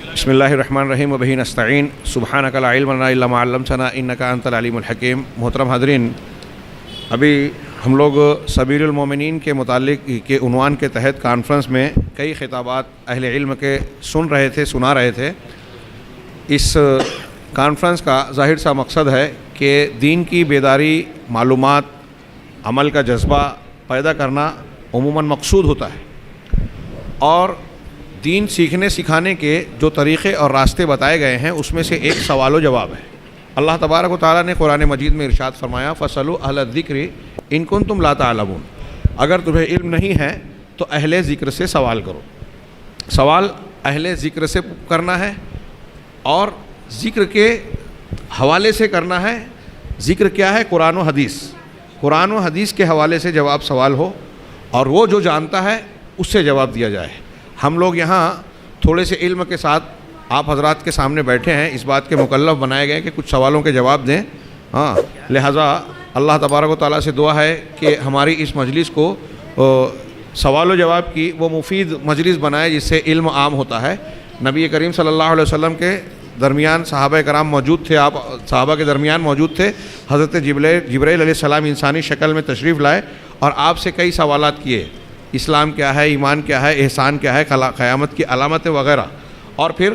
بسم اللہ الرحمن الرحیم وبہ نستعین سبحانک لا علم لنا الا ما علمتنا انک انت العلیم الحکیم۔ محترم حاضرین، ابھی ہم لوگ سبیل المومنین کے متعلق کے عنوان کے تحت کانفرنس میں کئی خطابات اہل علم کے سنا رہے تھے۔ اس کانفرنس کا ظاہر سا مقصد ہے کہ دین کی بیداری، معلومات، عمل کا جذبہ پیدا کرنا عموماً مقصود ہوتا ہے، اور دین سیکھنے سکھانے کے جو طریقے اور راستے بتائے گئے ہیں اس میں سے ایک سوال و جواب ہے۔ اللہ تبارک و تعالیٰ نے قرآن مجید میں ارشاد فرمایا فَاسْأَلُوا أَهْلَ الذِّكْرِ إِن كُنتُمْ لَا تَعْلَمُونَ، اگر تمہیں علم نہیں ہے تو اہل ذکر سے سوال کرو۔ سوال اہل ذکر سے کرنا ہے اور ذکر کے حوالے سے کرنا ہے۔ ذکر کیا ہے؟ قرآن و حدیث۔ قرآن و حدیث کے حوالے سے جواب سوال ہو، اور وہ جو جانتا ہے اس سے جواب دیا جائے۔ ہم لوگ یہاں تھوڑے سے علم کے ساتھ آپ حضرات کے سامنے بیٹھے ہیں، اس بات کے مکلف بنائے گئے کہ کچھ سوالوں کے جواب دیں۔ لہٰذا اللہ تبارک و تعالیٰ سے دعا ہے کہ ہماری اس مجلس کو سوال و جواب کی وہ مفید مجلس بنائے جس سے علم عام ہوتا ہے۔ نبی کریم صلی اللہ علیہ وسلم کے درمیان صحابہ کرام موجود تھے، آپ صحابہ کے درمیان موجود تھے۔ حضرت جبرائیل علیہ السلام انسانی شکل میں تشریف لائے اور آپ سے کئی سوالات کیے، اسلام کیا ہے، ایمان کیا ہے، احسان کیا ہے، قیامت کی علامتیں وغیرہ۔ اور پھر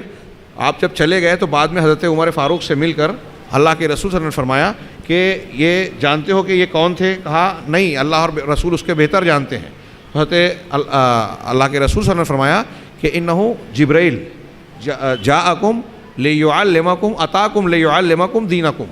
آپ جب چلے گئے تو بعد میں حضرت عمر فاروق سے مل کر اللہ کے رسول صلی اللہ علیہ وسلم نے فرمایا کہ یہ جانتے ہو کہ یہ کون تھے؟ کہا نہیں، اللہ اور رسول اس کے بہتر جانتے ہیں۔ حضرت اللہ کے رسول صلی اللہ علیہ وسلم نے فرمایا کہ انہو جبرائیل جاءکم لیعلمکم اتاکم لیعلمکم دینکم،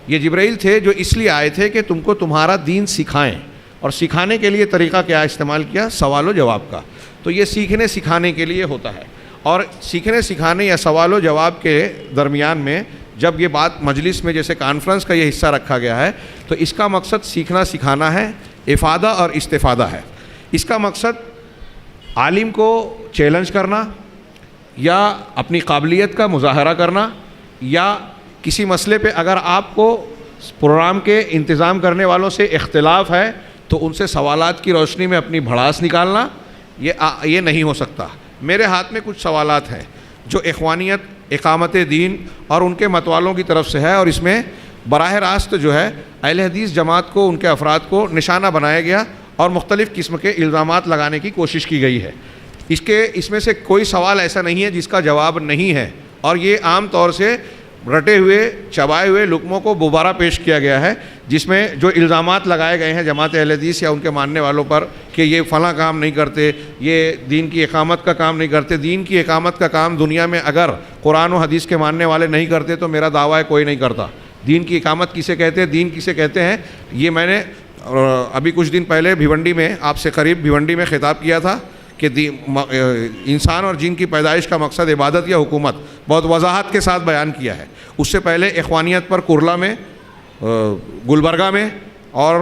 یہ جبرائیل تھے جو اس لیے آئے تھے کہ تم کو تمہارا دین سکھائیں، اور سکھانے کے لیے طریقہ کیا استعمال کیا؟ سوال و جواب کا۔ تو یہ سیکھنے سکھانے کے لیے ہوتا ہے، اور سیکھنے سکھانے یا سوال و جواب کے درمیان میں جب یہ بات مجلس میں جیسے کانفرنس کا یہ حصہ رکھا گیا ہے تو اس کا مقصد سیکھنا سکھانا ہے، افادہ اور استفادہ ہے۔ اس کا مقصد عالم کو چیلنج کرنا، یا اپنی قابلیت کا مظاہرہ کرنا، یا کسی مسئلے پہ اگر آپ کو پروگرام کے انتظام کرنے والوں سے اختلاف ہے تو ان سے سوالات کی روشنی میں اپنی بھڑاس نکالنا، یہ نہیں ہو سکتا۔ میرے ہاتھ میں کچھ سوالات ہیں جو اخوانیت، اقامت دین اور ان کے متوالوں کی طرف سے ہے، اور اس میں براہ راست جو ہے اہل حدیث جماعت کو، ان کے افراد کو نشانہ بنایا گیا اور مختلف قسم کے الزامات لگانے کی کوشش کی گئی ہے۔ اس میں سے کوئی سوال ایسا نہیں ہے جس کا جواب نہیں ہے، اور یہ عام طور سے رٹے ہوئے چبائے ہوئے لقموں کو دوبارہ پیش کیا گیا ہے، جس میں جو الزامات لگائے گئے ہیں جماعت اہل حدیث یا ان کے ماننے والوں پر کہ یہ فلاں کام نہیں کرتے، یہ دین کی اقامت کا کام نہیں کرتے۔ دین کی اقامت کا کام دنیا میں اگر قرآن و حدیث کے ماننے والے نہیں کرتے تو میرا دعویٰ ہے کوئی نہیں کرتا۔ دین کی اقامت کسے کہتے ہیں، دین کسے کہتے ہیں، یہ میں نے ابھی کچھ دن پہلے بھیونڈی میں آپ سے قریب بھیونڈی میں خطاب کیا تھا کہ انسان اور جن کی پیدائش کا مقصد عبادت یا حکومت، بہت وضاحت کے ساتھ بیان کیا ہے۔ اس سے پہلے اخوانیت پر کرلا میں، گلبرگہ میں اور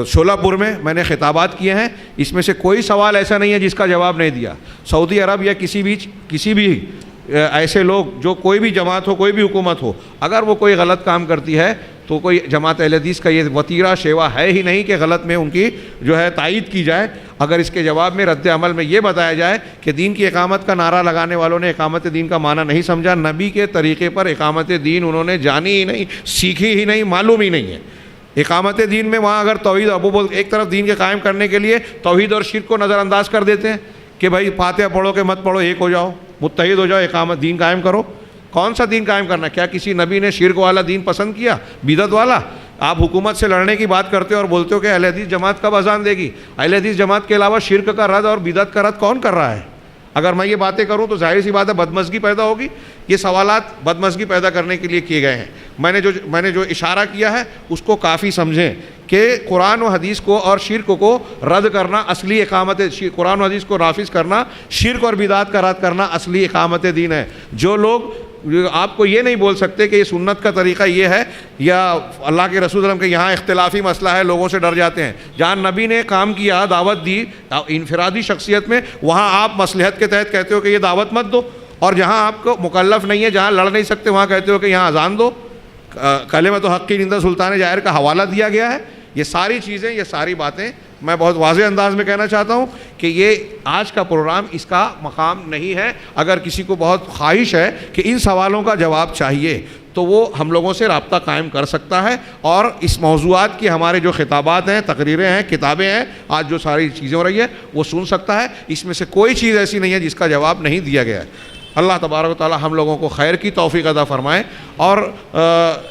شولہ پور میں میں نے خطابات کیے ہیں۔ اس میں سے کوئی سوال ایسا نہیں ہے جس کا جواب نہیں دیا۔ سعودی عرب یا کسی بھی ایسے لوگ، جو کوئی بھی جماعت ہو، کوئی بھی حکومت ہو، اگر وہ کوئی غلط کام کرتی ہے تو کوئی جماعت اہل حدیث کا یہ وتیرہ شیوا ہے ہی نہیں کہ غلط میں ان کی جو ہے تائید کی جائے۔ اگر اس کے جواب میں رد عمل میں یہ بتایا جائے کہ دین کی اقامت کا نعرہ لگانے والوں نے اقامت دین کا معنی نہیں سمجھا، نبی کے طریقے پر اقامت دین انہوں نے جانی ہی نہیں، سیکھی ہی نہیں، معلوم ہی نہیں ہے۔ اقامت دین میں وہاں اگر توحید ایک طرف دین کے قائم کرنے کے لیے توحید اور شرک کو نظر انداز کر دیتے ہیں کہ بھائی فاتحہ پڑھو کہ مت پڑھو، ایک ہو جاؤ، متحد ہو جاؤ، اقامت دین قائم کرو۔ کون سا دین قائم کرنا؟ کیا کسی نبی نے شرک والا دین پسند کیا، بدعت والا؟ آپ حکومت سے لڑنے کی بات کرتے ہو اور بولتے ہو کہ اہل حدیث جماعت کب اذان دے گی؟ اہل حدیث جماعت کے علاوہ شرک کا رد اور بدعت کا رد کون کر رہا ہے؟ اگر میں یہ باتیں کروں تو ظاہر سی بات ہے بدمزگی پیدا ہوگی۔ یہ سوالات بدمزگی پیدا کرنے کے لیے کیے گئے ہیں۔ میں نے جو اشارہ کیا ہے اس کو کافی سمجھیں کہ قرآن و حدیث کو اور شرک کو رد کرنا اصلی اقامت، قرآن و حدیث کو نافذ کرنا، شرک اور بدعت کا رد کرنا اصلی اقامت دین ہے۔ جو لوگ آپ کو یہ نہیں بول سکتے کہ یہ سنت کا طریقہ یہ ہے یا اللہ کے رسول صلی اللہ علیہ وسلم کے یہاں اختلافی مسئلہ ہے، لوگوں سے ڈر جاتے ہیں۔ جہاں نبی نے کام کیا، دعوت دی انفرادی شخصیت میں، وہاں آپ مصلحت کے تحت کہتے ہو کہ یہ دعوت مت دو، اور جہاں آپ کو مکلف نہیں ہے، جہاں لڑ نہیں سکتے، وہاں کہتے ہو کہ یہاں اذان دو۔ کلمۃ حق کی نندہ سلطان جائر کا حوالہ دیا گیا ہے۔ یہ ساری چیزیں، یہ ساری باتیں میں بہت واضح انداز میں کہنا چاہتا ہوں کہ کہ یہ آج کا پروگرام اس کا مقام نہیں ہے. اگر کسی کو بہت خواہش ہے کہ ان سوالوں کا جواب چاہیے تو وہ ہم لوگوں سے رابطہ قائم کر سکتا ہے، اور اس موضوعات کی ہمارے جو خطابات ہیں، تقریریں ہیں، کتابیں ہیں، آج جو ساری چیزیں ہو رہی ہے وہ سن سکتا ہے. اس میں سے کوئی چیز ایسی نہیں ہے جس کا جواب نہیں دیا گیا ہے. اللہ تبارک و تعالی ہم لوگوں کو خیر کی توفیق عطا فرمائے. اور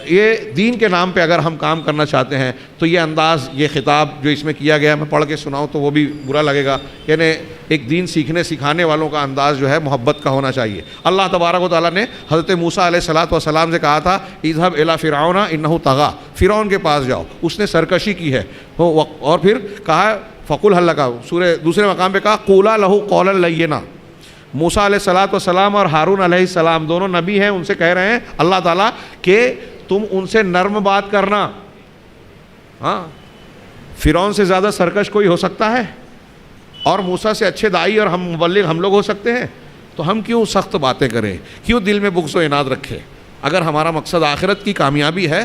یہ دین کے نام پہ اگر ہم کام کرنا چاہتے ہیں تو یہ انداز، یہ خطاب جو اس میں کیا گیا، میں پڑھ کے سناؤں تو وہ بھی برا لگے گا. یعنی ایک دین سیکھنے سکھانے والوں کا انداز جو ہے محبت کا ہونا چاہیے. اللہ تبارک و تعالیٰ نے حضرت موسیٰ علیہ السلام سے کہا تھا اذهب الی فرعون انہ طغی، فرعون کے پاس جاؤ، اس نے سرکشی کی ہے. اور پھر کہا فقل هل لک، سورہ دوسرے مقام پہ کہا قولا لہ قولا لینا. موسیٰ علیہ السلام اور ہارون علیہ السلام دونوں نبی ہیں، ان سے کہہ رہے ہیں اللہ تعالیٰ کہ تم ان سے نرم بات کرنا. ہاں، فرعون سے زیادہ سرکش کوئی ہو سکتا ہے؟ اور موسیٰ سے اچھے داعی اور ہم مبلغ ہم لوگ ہو سکتے ہیں؟ تو ہم کیوں سخت باتیں کریں، کیوں دل میں بغض و عناد رکھیں؟ اگر ہمارا مقصد آخرت کی کامیابی ہے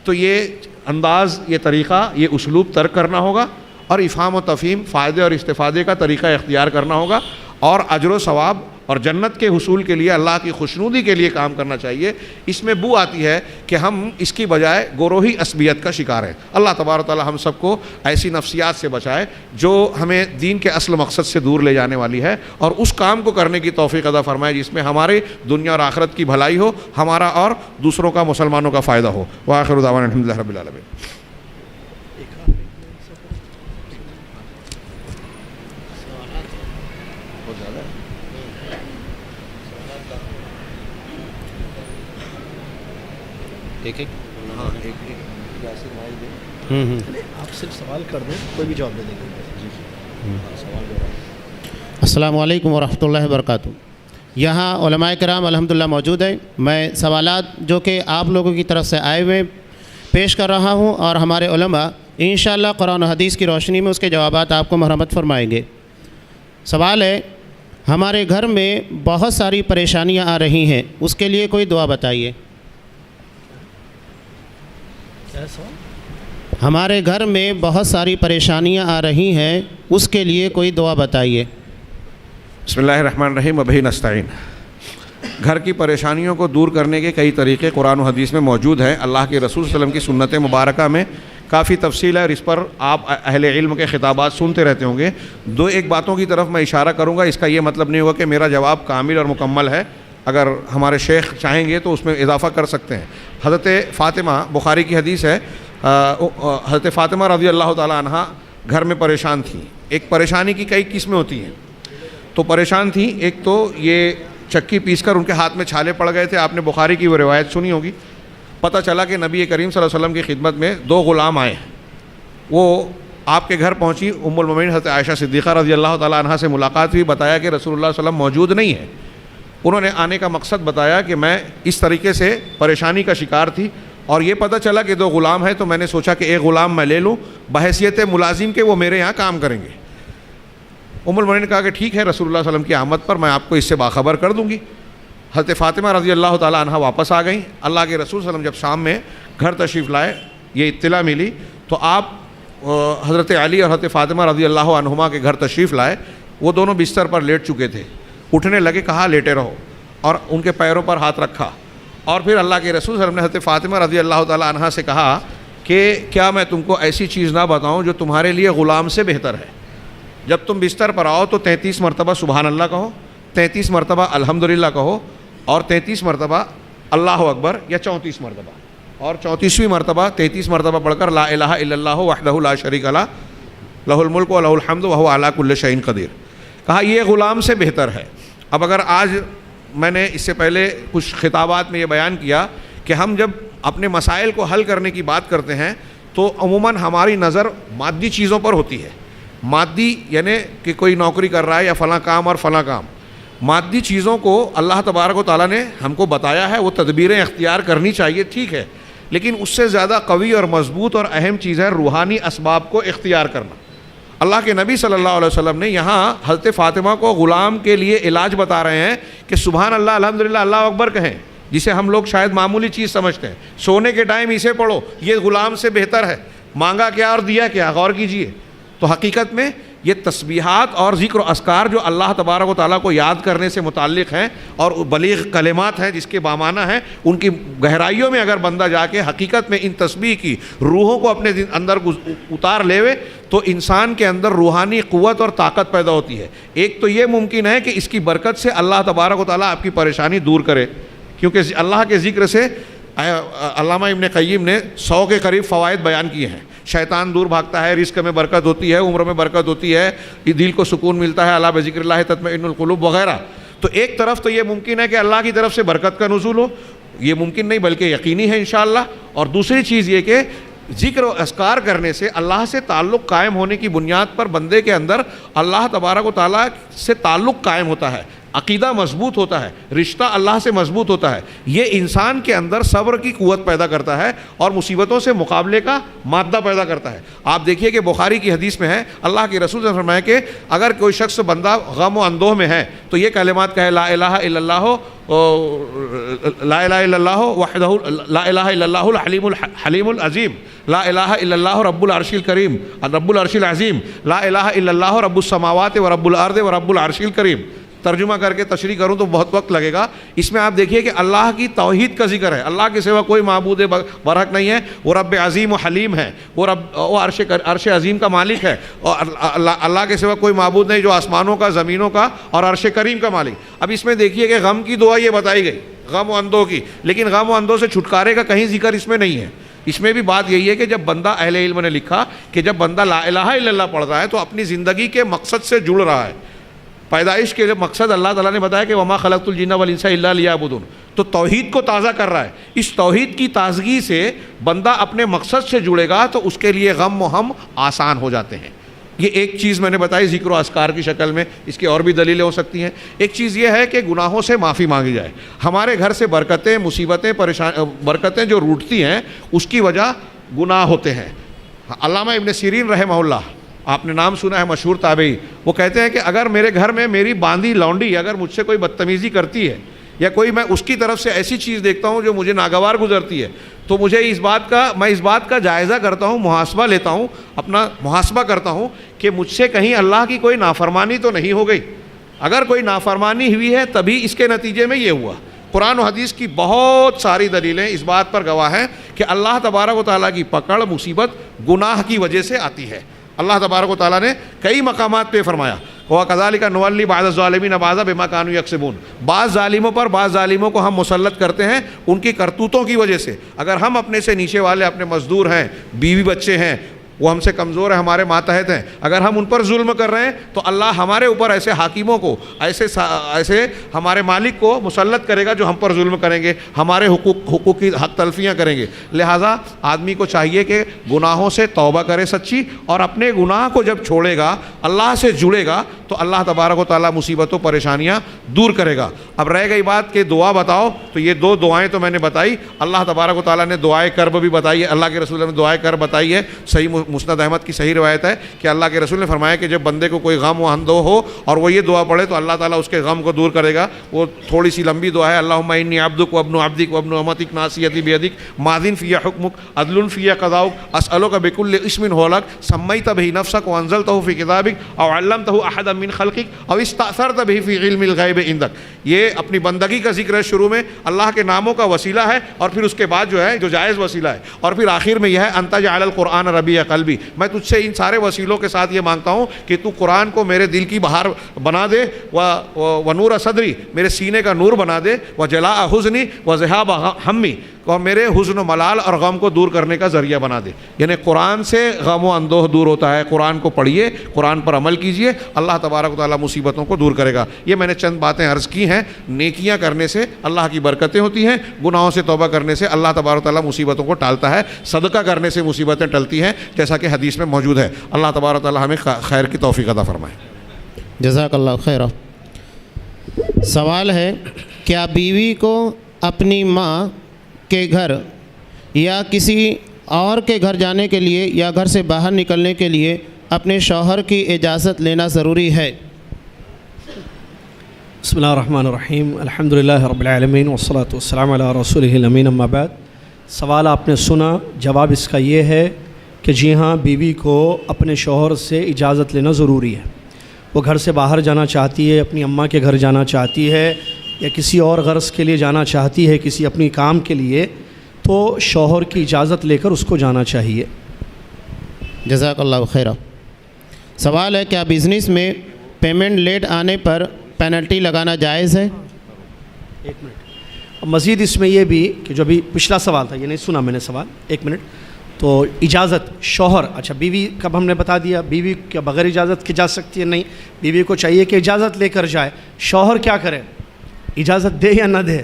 تو یہ انداز، یہ طریقہ، یہ اسلوب ترک کرنا ہوگا، اور افہام و تفہیم، فائدے اور استفادے کا طریقہ اختیار کرنا ہوگا، اور اجر و ثواب اور جنت کے حصول کے لیے، اللہ کی خوشنودی کے لیے کام کرنا چاہیے. اس میں بو آتی ہے کہ ہم اس کی بجائے گروہی عصبیت کا شکار ہیں. اللہ تبارک و تعالی ہم سب کو ایسی نفسیات سے بچائے جو ہمیں دین کے اصل مقصد سے دور لے جانے والی ہے، اور اس کام کو کرنے کی توفیق عطا فرمائے جس میں ہمارے دنیا اور آخرت کی بھلائی ہو، ہمارا اور دوسروں کا، مسلمانوں کا فائدہ ہو. وآخر دعوانا الحمدللہ رب العالمین. آپ صرف سوال کر دیں، کوئی بھی جواب دے دیں گے. السلام علیکم ورحمۃ اللہ وبرکاتہ. یہاں علماء کرام الحمدللہ موجود ہیں. میں سوالات جو کہ آپ لوگوں کی طرف سے آئے ہوئے پیش کر رہا ہوں، اور ہمارے علماء انشاءاللہ قرآن و حدیث کی روشنی میں اس کے جوابات آپ کو مرحمت فرمائیں گے. سوال ہے، ہمارے گھر میں بہت ساری پریشانیاں آ رہی ہیں، اس کے لیے کوئی دعا بتائیے. ہمارے گھر میں بہت ساری پریشانیاں آ رہی ہیں، اس کے لیے کوئی دعا بتائیے. بسم اللہ الرحمن الرحیم وبہ نستعین. گھر کی پریشانیوں کو دور کرنے کے کئی طریقے قرآن و حدیث میں موجود ہیں. اللہ کے رسول صلی اللہ علیہ وسلم کی سنت مبارکہ میں کافی تفصیل ہے، اور اس پر آپ اہل علم کے خطابات سنتے رہتے ہوں گے. ایک باتوں کی طرف میں اشارہ کروں گا. اس کا یہ مطلب نہیں ہوگا کہ میرا جواب کامل اور مکمل ہے. اگر ہمارے شیخ چاہیں گے تو اس میں اضافہ کر سکتے ہیں. حضرت فاطمہ، بخاری کی حدیث ہے، حضرت فاطمہ رضی اللہ تعالی عنہ گھر میں پریشان تھیں. ایک پریشانی کی کئی قسمیں ہوتی ہیں. تو پریشان تھیں، ایک تو یہ چکی پیس کر ان کے ہاتھ میں چھالے پڑ گئے تھے. آپ نے بخاری کی وہ روایت سنی ہوگی. پتہ چلا کہ نبی کریم صلی اللہ علیہ وسلم کی خدمت میں 2 غلام آئے. وہ آپ کے گھر پہنچی. ام المومنین حضرت عائشہ صدیقہ رضی اللہ تعالی عنہا سے ملاقات ہوئی. بتایا کہ رسول اللہ صلی اللہ علیہ وسلم موجود نہیں ہے. انہوں نے آنے کا مقصد بتایا کہ میں اس طریقے سے پریشانی کا شکار تھی، اور یہ پتہ چلا کہ 2 غلام ہیں، تو میں نے سوچا کہ ایک غلام میں لے لوں بحیثیت ملازم کے، وہ میرے یہاں کام کریں گے. ام المومنین نے کہا کہ ٹھیک ہے، رسول اللہ صلی اللہ علیہ وسلم کی آمد پر میں آپ کو اس سے باخبر کر دوں گی. حضرت فاطمہ رضی اللہ تعالی عنہ واپس آ گئیں. اللہ کے رسول صلی اللہ علیہ وسلم جب شام میں گھر تشریف لائے، یہ اطلاع ملی، تو آپ حضرت علی اور حضرت فاطمہ رضی اللہ عنہما کے گھر تشریف لائے. وہ دونوں بستر پر لیٹ چکے تھے. اٹھنے لگے، کہا لیٹے رہو، اور ان کے پیروں پر ہاتھ رکھا. اور پھر اللہ کے رسول صلی اللہ علیہ وسلم نے حضرت فاطمہ رضی اللہ تعالی عنہا سے کہا کہ کیا میں تم کو ایسی چیز نہ بتاؤں جو تمہارے لیے غلام سے بہتر ہے؟ جب تم بستر پر آؤ تو 33 مرتبہ سبحان اللہ کہو، 33 مرتبہ الحمدللہ کہو، اور 33 مرتبہ اللہ اکبر، یا 34 مرتبہ، اور 34ویں مرتبہ 33 مرتبہ پڑھ کر لا الہ الا اللہ وحدہ لا شریک لہ لہ الملک و لہ الحمد وہو علی کل شیء قدیر. کہا یہ غلام سے بہتر ہے. اب اگر آج میں نے اس سے پہلے کچھ خطابات میں یہ بیان کیا کہ ہم جب اپنے مسائل کو حل کرنے کی بات کرتے ہیں تو عموماً ہماری نظر مادی چیزوں پر ہوتی ہے. مادی یعنی کہ کوئی نوکری کر رہا ہے یا فلاں کام اور فلاں کام. مادی چیزوں کو اللہ تبارک و تعالیٰ نے ہم کو بتایا ہے، وہ تدبیریں اختیار کرنی چاہیے، ٹھیک ہے، لیکن اس سے زیادہ قوی اور مضبوط اور اہم چیز ہے روحانی اسباب کو اختیار کرنا. اللہ کے نبی صلی اللہ علیہ وسلم نے یہاں حضرت فاطمہ کو غلام کے لیے علاج بتا رہے ہیں کہ سبحان اللہ الحمدللہ اللہ اکبر کہیں، جسے ہم لوگ شاید معمولی چیز سمجھتے ہیں. سونے کے ٹائم اسے پڑھو، یہ غلام سے بہتر ہے. مانگا کیا اور دیا کیا، غور کیجئے. تو حقیقت میں یہ تسبیحات اور ذکر و اذکار جو اللہ تبارک و تعالیٰ کو یاد کرنے سے متعلق ہیں اور بلیغ کلمات ہیں جس کے بامعنی ہیں، ان کی گہرائیوں میں اگر بندہ جا کے حقیقت میں ان تسبیح کی روحوں کو اپنے اندر اتار لیوے تو انسان کے اندر روحانی قوت اور طاقت پیدا ہوتی ہے۔ ایک تو یہ ممکن ہے کہ اس کی برکت سے اللہ تبارک و تعالیٰ آپ کی پریشانی دور کرے، کیونکہ اللہ کے ذکر سے علامہ ابن قیم نے 100 کے قریب فوائد بیان کیے ہیں۔ شیطان دور بھاگتا ہے، رزق میں برکت ہوتی ہے، عمر میں برکت ہوتی ہے، دل کو سکون ملتا ہے، الا بذکر اللہ تطمئن القلوب وغیرہ۔ تو ایک طرف تو یہ ممکن ہے کہ اللہ کی طرف سے برکت کا نزول ہو، یہ ممکن نہیں بلکہ یقینی ہے انشاءاللہ۔ اور دوسری چیز یہ کہ ذکر و اذکار کرنے سے اللہ سے تعلق قائم ہونے کی بنیاد پر بندے کے اندر اللہ تبارک و تعالیٰ سے تعلق قائم ہوتا ہے، عقیدہ مضبوط ہوتا ہے، رشتہ اللہ سے مضبوط ہوتا ہے۔ یہ انسان کے اندر صبر کی قوت پیدا کرتا ہے اور مصیبتوں سے مقابلے کا مادہ پیدا کرتا ہے۔ آپ دیکھیے کہ بخاری کی حدیث میں ہے، اللہ کے رسول نے فرمایا کہ اگر کوئی شخص بندہ غم و اندوہ میں ہے تو یہ کلمات کہے، لا الہ الا اللہ، لا الہ الا اللہ وحدہ، لا الہ الا اللہ الحلیم العظیم، لا الہ الا اللہ رب العرش الکریم، رب العرش العظیم، لا الہ الا اللہ رب السماوات و رب الارض و رب العرش الکریم۔ ترجمہ کر کے تشریح کروں تو بہت وقت لگے گا۔ اس میں آپ دیکھیے کہ اللہ کی توحید کا ذکر ہے، اللہ کے سوا کوئی معبود برحق نہیں ہے، وہ رب عظیم و حلیم ہے، وہ عرش عظیم کا مالک ہے، اور اللہ کے سوا کوئی معبود نہیں جو آسمانوں کا، زمینوں کا اور عرش کریم کا مالک۔ اب اس میں دیکھیے کہ غم کی دعا یہ بتائی گئی، غم و اندوہ کی، لیکن غم و اندوہ سے چھٹکارے کا کہیں ذکر اس میں نہیں ہے۔ اس میں بھی بات یہی ہے کہ جب بندہ، اہل علم نے لکھا کہ جب بندہ لا الہ الا اللہ پڑھ رہا ہے تو اپنی زندگی کے مقصد سے جڑ رہا ہے۔ پیدائش کے مقصد اللہ تعالیٰ نے بتایا کہ وما خلقت الجن والانس الا لیعبدون، تو توحید کو تازہ کر رہا ہے۔ اس توحید کی تازگی سے بندہ اپنے مقصد سے جڑے گا تو اس کے لیے غم و ہم آسان ہو جاتے ہیں۔ یہ ایک چیز میں نے بتائی ذکر و اذکار کی شکل میں، اس کی اور بھی دلیلیں ہو سکتی ہیں۔ ایک چیز یہ ہے کہ گناہوں سے معافی مانگی جائے۔ ہمارے گھر سے برکتیں، مصیبتیں، برکتیں جو روٹتی ہیں اس کی وجہ گناہ ہوتے ہیں۔ علامہ ابن سیرین رحمہ اللہ، آپ نے نام سنا ہے، مشہور تابعی، وہ کہتے ہیں کہ اگر میرے گھر میں میری باندھی لونڈی اگر مجھ سے کوئی بدتمیزی کرتی ہے یا کوئی میں اس کی طرف سے ایسی چیز دیکھتا ہوں جو مجھے ناگوار گزرتی ہے تو مجھے اس بات کا جائزہ کرتا ہوں، محاسبہ لیتا ہوں، اپنا محاسبہ کرتا ہوں کہ مجھ سے کہیں اللہ کی کوئی نافرمانی تو نہیں ہو گئی۔ اگر کوئی نافرمانی ہوئی ہے تبھی اس کے نتیجے میں یہ ہوا۔ قرآن و حدیث کی بہت ساری دلیلیں اس بات پر گواہ ہیں کہ اللہ تبارک و تعالیٰ کی پکڑ، مصیبت گناہ کی وجہ سے آتی ہے۔ اللہ تبارک و تعالیٰ نے کئی مقامات پہ فرمایا، وَكَذَلِكَ نُوَلِّي بَعْضَ الظَّالِمِينَ بَعْضًا بِمَا كَانُوا يَكْسِبُونَ، بعض ظالموں پر بعض ظالموں کو ہم مسلط کرتے ہیں ان کی کرتوتوں کی وجہ سے۔ اگر ہم اپنے سے نیچے والے، اپنے مزدور ہیں، بیوی بچے ہیں، وہ ہم سے کمزور ہیں، ہمارے ماتحت ہیں، اگر ہم ان پر ظلم کر رہے ہیں تو اللہ ہمارے اوپر ایسے حاکموں کو، ایسے ہمارے مالک کو مسلط کرے گا جو ہم پر ظلم کریں گے، ہمارے حقوق کی حق تلفیاں کریں گے۔ لہٰذا آدمی کو چاہیے کہ گناہوں سے توبہ کرے سچی، اور اپنے گناہ کو جب چھوڑے گا، اللہ سے جڑے گا تو اللہ تبارک و تعالیٰ مصیبتوں، پریشانیاں دور کرے گا۔ اب رہ گئی بات کہ دعا بتاؤ، تو یہ دو دعائیں تو میں نے بتائی۔ اللہ تبارک و تعالیٰ نے دعائے کرب بھی بتائی ہے، اللہ کے رسول نے دعائے کرب بتائی ہے۔ صحیح مسند احمد کی صحیح روایت ہے کہ اللہ کے رسول نے فرمایا کہ جب بندے کو کوئی غم و اندوہ ہو اور وہ یہ دعا پڑھے تو اللہ تعالیٰ اس کے غم کو دور کرے گا۔ وہ تھوڑی سی لمبی دعا ہے، اللہم انی عبدک وابن عبدک وابن امتک ناصیتی بیدک ماضٍ فی حکمک عدل فی قضاؤک اسألک بکل اسم هو لک سمیت بہ نفسک وانزلتہ فی کتابک او علمتہ احدا من خلقک او استأثرت بہ فی علم الغیب عندک۔ یہ اپنی بندگی کا ذکر ہے، شروع میں اللہ کے ناموں کا وسیلہ ہے، اور پھر اس کے بعد جو ہے جو جائز وسیلہ ہے، اور پھر آخر میں یہ ہے ان تجعل القرآن ربیع قلبی، میں تجھ سے ان سارے وسیلوں کے ساتھ یہ مانگتا ہوں کہ تو قرآن کو میرے دل کی بہار بنا دے، و نور صدری، میرے سینے کا نور بنا دے، و جلاء حزنی و ذہاب ہمی، اور میرے حزن و ملال اور غم کو دور کرنے کا ذریعہ بنا دے۔ یعنی قرآن سے غم و اندوہ دور ہوتا ہے۔ قرآن کو پڑھیے، قرآن پر عمل کیجیے، اللہ تبارک و تعالیٰ مصیبتوں کو دور کرے گا۔ یہ میں نے چند باتیں عرض کی ہیں۔ نیکیاں کرنے سے اللہ کی برکتیں ہوتی ہیں، گناہوں سے توبہ کرنے سے اللہ تبارک و تعالیٰ مصیبتوں کو ٹالتا ہے، صدقہ کرنے سے مصیبتیں ٹلتی ہیں جیسا کہ حدیث میں موجود ہے۔ اللہ تبارک و تعالیٰ ہمیں خیر کی توفیق عطا فرمائے۔ جزاک اللہ خیر۔ سوال ہے، کیا بیوی کو اپنی ماں کے گھر یا کسی اور کے گھر جانے کے لیے یا گھر سے باہر نکلنے کے لیے اپنے شوہر کی اجازت لینا ضروری ہے؟ بسم اللہ الرحمن الرحیم، الحمدللہ رب العالمین والصلاة والسلام علی رسولہ الامین، اما بعد۔ سوال آپ نے سنا، جواب اس کا یہ ہے کہ جی ہاں بیوی کو اپنے شوہر سے اجازت لینا ضروری ہے. وہ گھر سے باہر جانا چاہتی ہے، اپنی اماں کے گھر جانا چاہتی ہے، یا کسی اور غرض کے لیے جانا چاہتی ہے، کسی اپنی کام کے لیے، تو شوہر کی اجازت لے کر اس کو جانا چاہیے. جزاک اللہ خیر. سوال ہے کیا بزنس میں پیمنٹ لیٹ آنے پر پینلٹی لگانا جائز ہے؟ ایک منٹ. اب مزید اس میں یہ بھی کہ جو ابھی پچھلا سوال تھا، یہ نہیں سنا میں نے سوال، ایک منٹ. تو اجازت شوہر، اچھا بیوی کب ہم نے بتا دیا، بیوی کیا بغیر اجازت کے جا سکتی ہے؟ نہیں، بیوی کو چاہیے کہ اجازت لے کر جائے. شوہر کیا کرے، اجازت دے یا نہ دے؟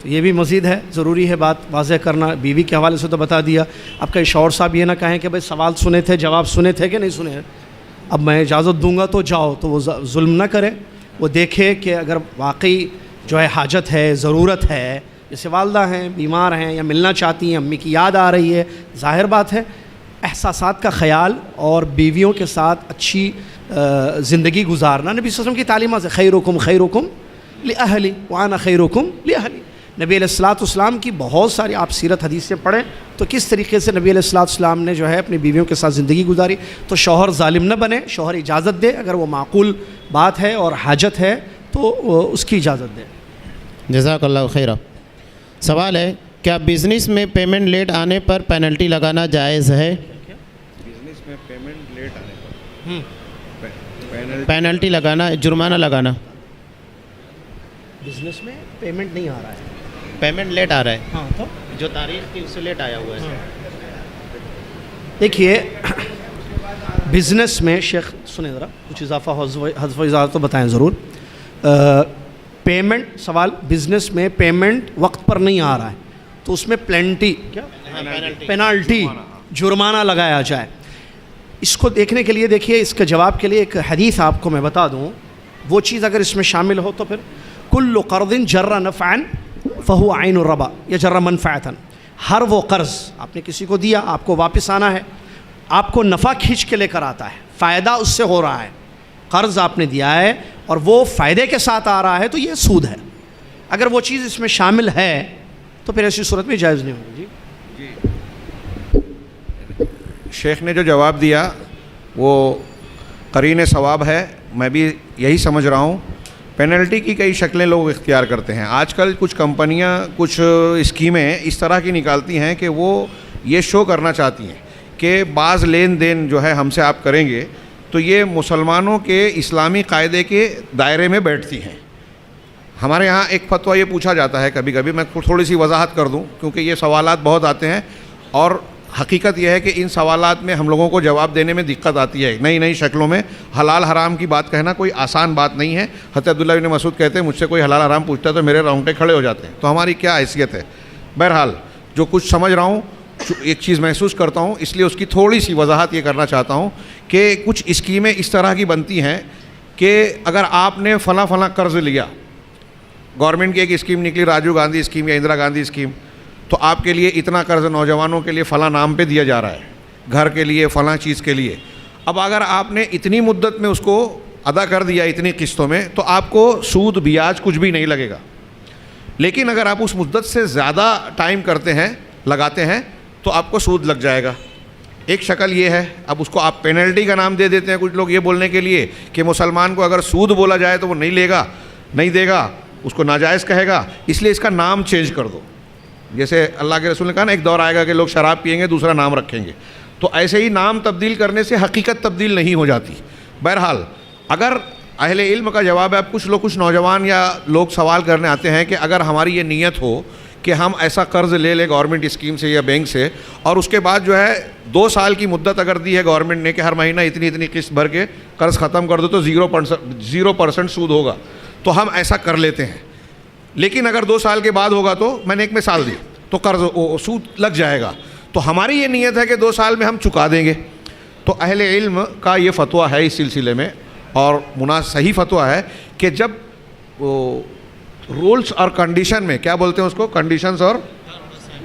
تو یہ بھی مزید ہے، ضروری ہے بات واضح کرنا. بیوی کے حوالے سے تو بتا دیا. اب کہیں شوہر صاحب یہ نہ کہیں کہ بھائی سوال سنے تھے، جواب سنے تھے کہ نہیں سنے ہیں، اب میں اجازت دوں گا تو جاؤ. تو وہ ظلم نہ کرے، وہ دیکھے کہ اگر واقعی جو ہے حاجت ہے، ضرورت ہے، جیسے والدہ ہیں، بیمار ہیں یا ملنا چاہتی ہیں، امی کی یاد آ رہی ہے، ظاہر بات ہے احساسات کا خیال اور بیویوں کے ساتھ اچھی زندگی گزارنا نبی صلی اللہ علیہ وسلم کی تعلیمات سے. خیرکم خیرکم لأہلی وانا خیرکم لأہلی. نبی علیہ الصلوۃ والسلام کی بہت ساری آپ سیرت حدیثیں پڑھیں تو کس طریقے سے نبی علیہ الصلوۃ والسلام نے جو ہے اپنی بیویوں کے ساتھ زندگی گزاری. تو شوہر ظالم نہ بنے، شوہر اجازت دے، اگر وہ معقول بات ہے اور حاجت ہے تو اس کی اجازت دے. جزاک اللہ خیر. سوال ہے کیا بزنس میں پیمنٹ لیٹ آنے پر پینلٹی لگانا جائز ہے؟ بزنس میں پیمنٹ لیٹ آنے پر پینلٹی لگانا، جرمانہ لگانا. بزنس میں پیمنٹ نہیں آ رہا ہے، پیمنٹ لیٹ آ رہا ہے، ہاں تو جو تاریخ کی اس سے لیٹ آیا ہوا ہے. دیکھیے بزنس میں شیخ سنیں ذرا، کچھ اضافہ حذف و اضافہ تو بتائیں ضرور. پیمنٹ سوال، بزنس میں پیمنٹ وقت پر نہیں آ رہا ہے تو اس میں پینالٹی جرمانہ لگایا جائے. اس کو دیکھنے کے لیے دیکھیے، اس کے جواب کے لیے ایک حدیث آپ کو میں بتا دوں. وہ چیز اگر اس میں شامل ہو تو پھر کل قرض جر نفعا فہو عین الربا یا جر منفعتا. ہر وہ قرض آپ نے کسی کو دیا، آپ کو واپس آنا ہے، آپ کو نفع کھینچ کے لے کر آتا ہے، فائدہ اس سے ہو رہا ہے. قرض آپ نے دیا ہے اور وہ فائدے کے ساتھ آ رہا ہے تو یہ سود ہے. اگر وہ چیز اس میں شامل ہے تو پھر ایسی صورت میں جائز نہیں ہوگی. شیخ نے جو جواب دیا وہ قرین ثواب ہے، میں بھی یہی سمجھ رہا ہوں. پینلٹی کی کئی شکلیں لوگ اختیار کرتے ہیں. آج کل کچھ کمپنیاں کچھ اسکیمیں اس طرح کی نکالتی ہیں کہ وہ یہ شو کرنا چاہتی ہیں کہ بعض لین دین جو ہے ہم سے آپ کریں گے تو یہ مسلمانوں کے اسلامی قاعدے کے دائرے میں بیٹھتی ہیں. ہمارے ہاں ایک فتویٰ یہ پوچھا جاتا ہے کبھی کبھی، میں تھوڑی سی وضاحت کر دوں کیونکہ یہ سوالات بہت آتے ہیں اور حقیقت یہ ہے کہ ان سوالات میں ہم لوگوں کو جواب دینے میں دقت آتی ہے. نئی نئی شکلوں میں حلال حرام کی بات کہنا کوئی آسان بات نہیں ہے. حضرت عبداللہ بن مسعود کہتے ہیں مجھ سے کوئی حلال حرام پوچھتا ہے تو میرے رونگٹے کھڑے ہو جاتے ہیں. تو ہماری کیا حیثیت ہے. بہرحال جو کچھ سمجھ رہا ہوں، ایک چیز محسوس کرتا ہوں، اس لیے اس کی تھوڑی سی وضاحت یہ کرنا چاہتا ہوں کہ کچھ اسکیمیں اس طرح کی بنتی ہیں کہ اگر آپ نے فلاں قرض لیا، گورنمنٹ کی ایک اسکیم نکلی راجیو گاندھی اسکیم یا اندرا گاندھی اسکیم، تو آپ کے لیے اتنا قرض نوجوانوں کے لیے فلاں نام پہ دیا جا رہا ہے، گھر کے لیے فلاں چیز کے لیے. اب اگر آپ نے اتنی مدت میں اس کو ادا کر دیا اتنی قسطوں میں تو آپ کو سود بیاج کچھ بھی نہیں لگے گا. لیکن اگر آپ اس مدت سے زیادہ ٹائم لگاتے ہیں تو آپ کو سود لگ جائے گا. ایک شکل یہ ہے. اب اس کو آپ پینلٹی کا نام دے دیتے ہیں کچھ لوگ یہ بولنے کے لیے کہ مسلمان کو اگر سود بولا جائے تو وہ نہیں دے گا، اس کو ناجائز کہے گا، اس لیے اس کا نام چینج کر دو. جیسے اللہ کے رسول نے کہا نا ایک دور آئے گا کہ لوگ شراب پئیں گے دوسرا نام رکھیں گے. تو ایسے ہی نام تبدیل کرنے سے حقیقت تبدیل نہیں ہو جاتی. بہرحال اگر اہل علم کا جواب ہے، اب کچھ نوجوان یا لوگ سوال کرنے آتے ہیں کہ اگر ہماری یہ نیت ہو کہ ہم ایسا قرض لے لیں گورنمنٹ اسکیم سے یا بینک سے اور اس کے بعد جو ہے 2 سال کی مدت اگر دی ہے گورنمنٹ نے کہ ہر مہینہ اتنی قسط بھر کے قرض ختم کر دو تو 0% سود ہوگا، تو ہم ایسا کر لیتے ہیں. لیکن اگر 2 سال کے بعد ہوگا تو میں نے ایک مثال دی تو قرض سود لگ جائے گا. تو ہماری یہ نیت ہے کہ 2 سال میں ہم چکا دیں گے. تو اہل علم کا یہ فتویٰ ہے اس سلسلے میں اور صحیح فتویٰ ہے کہ جب رولز اور کنڈیشن میں کیا بولتے ہیں اس کو، کنڈیشنز اور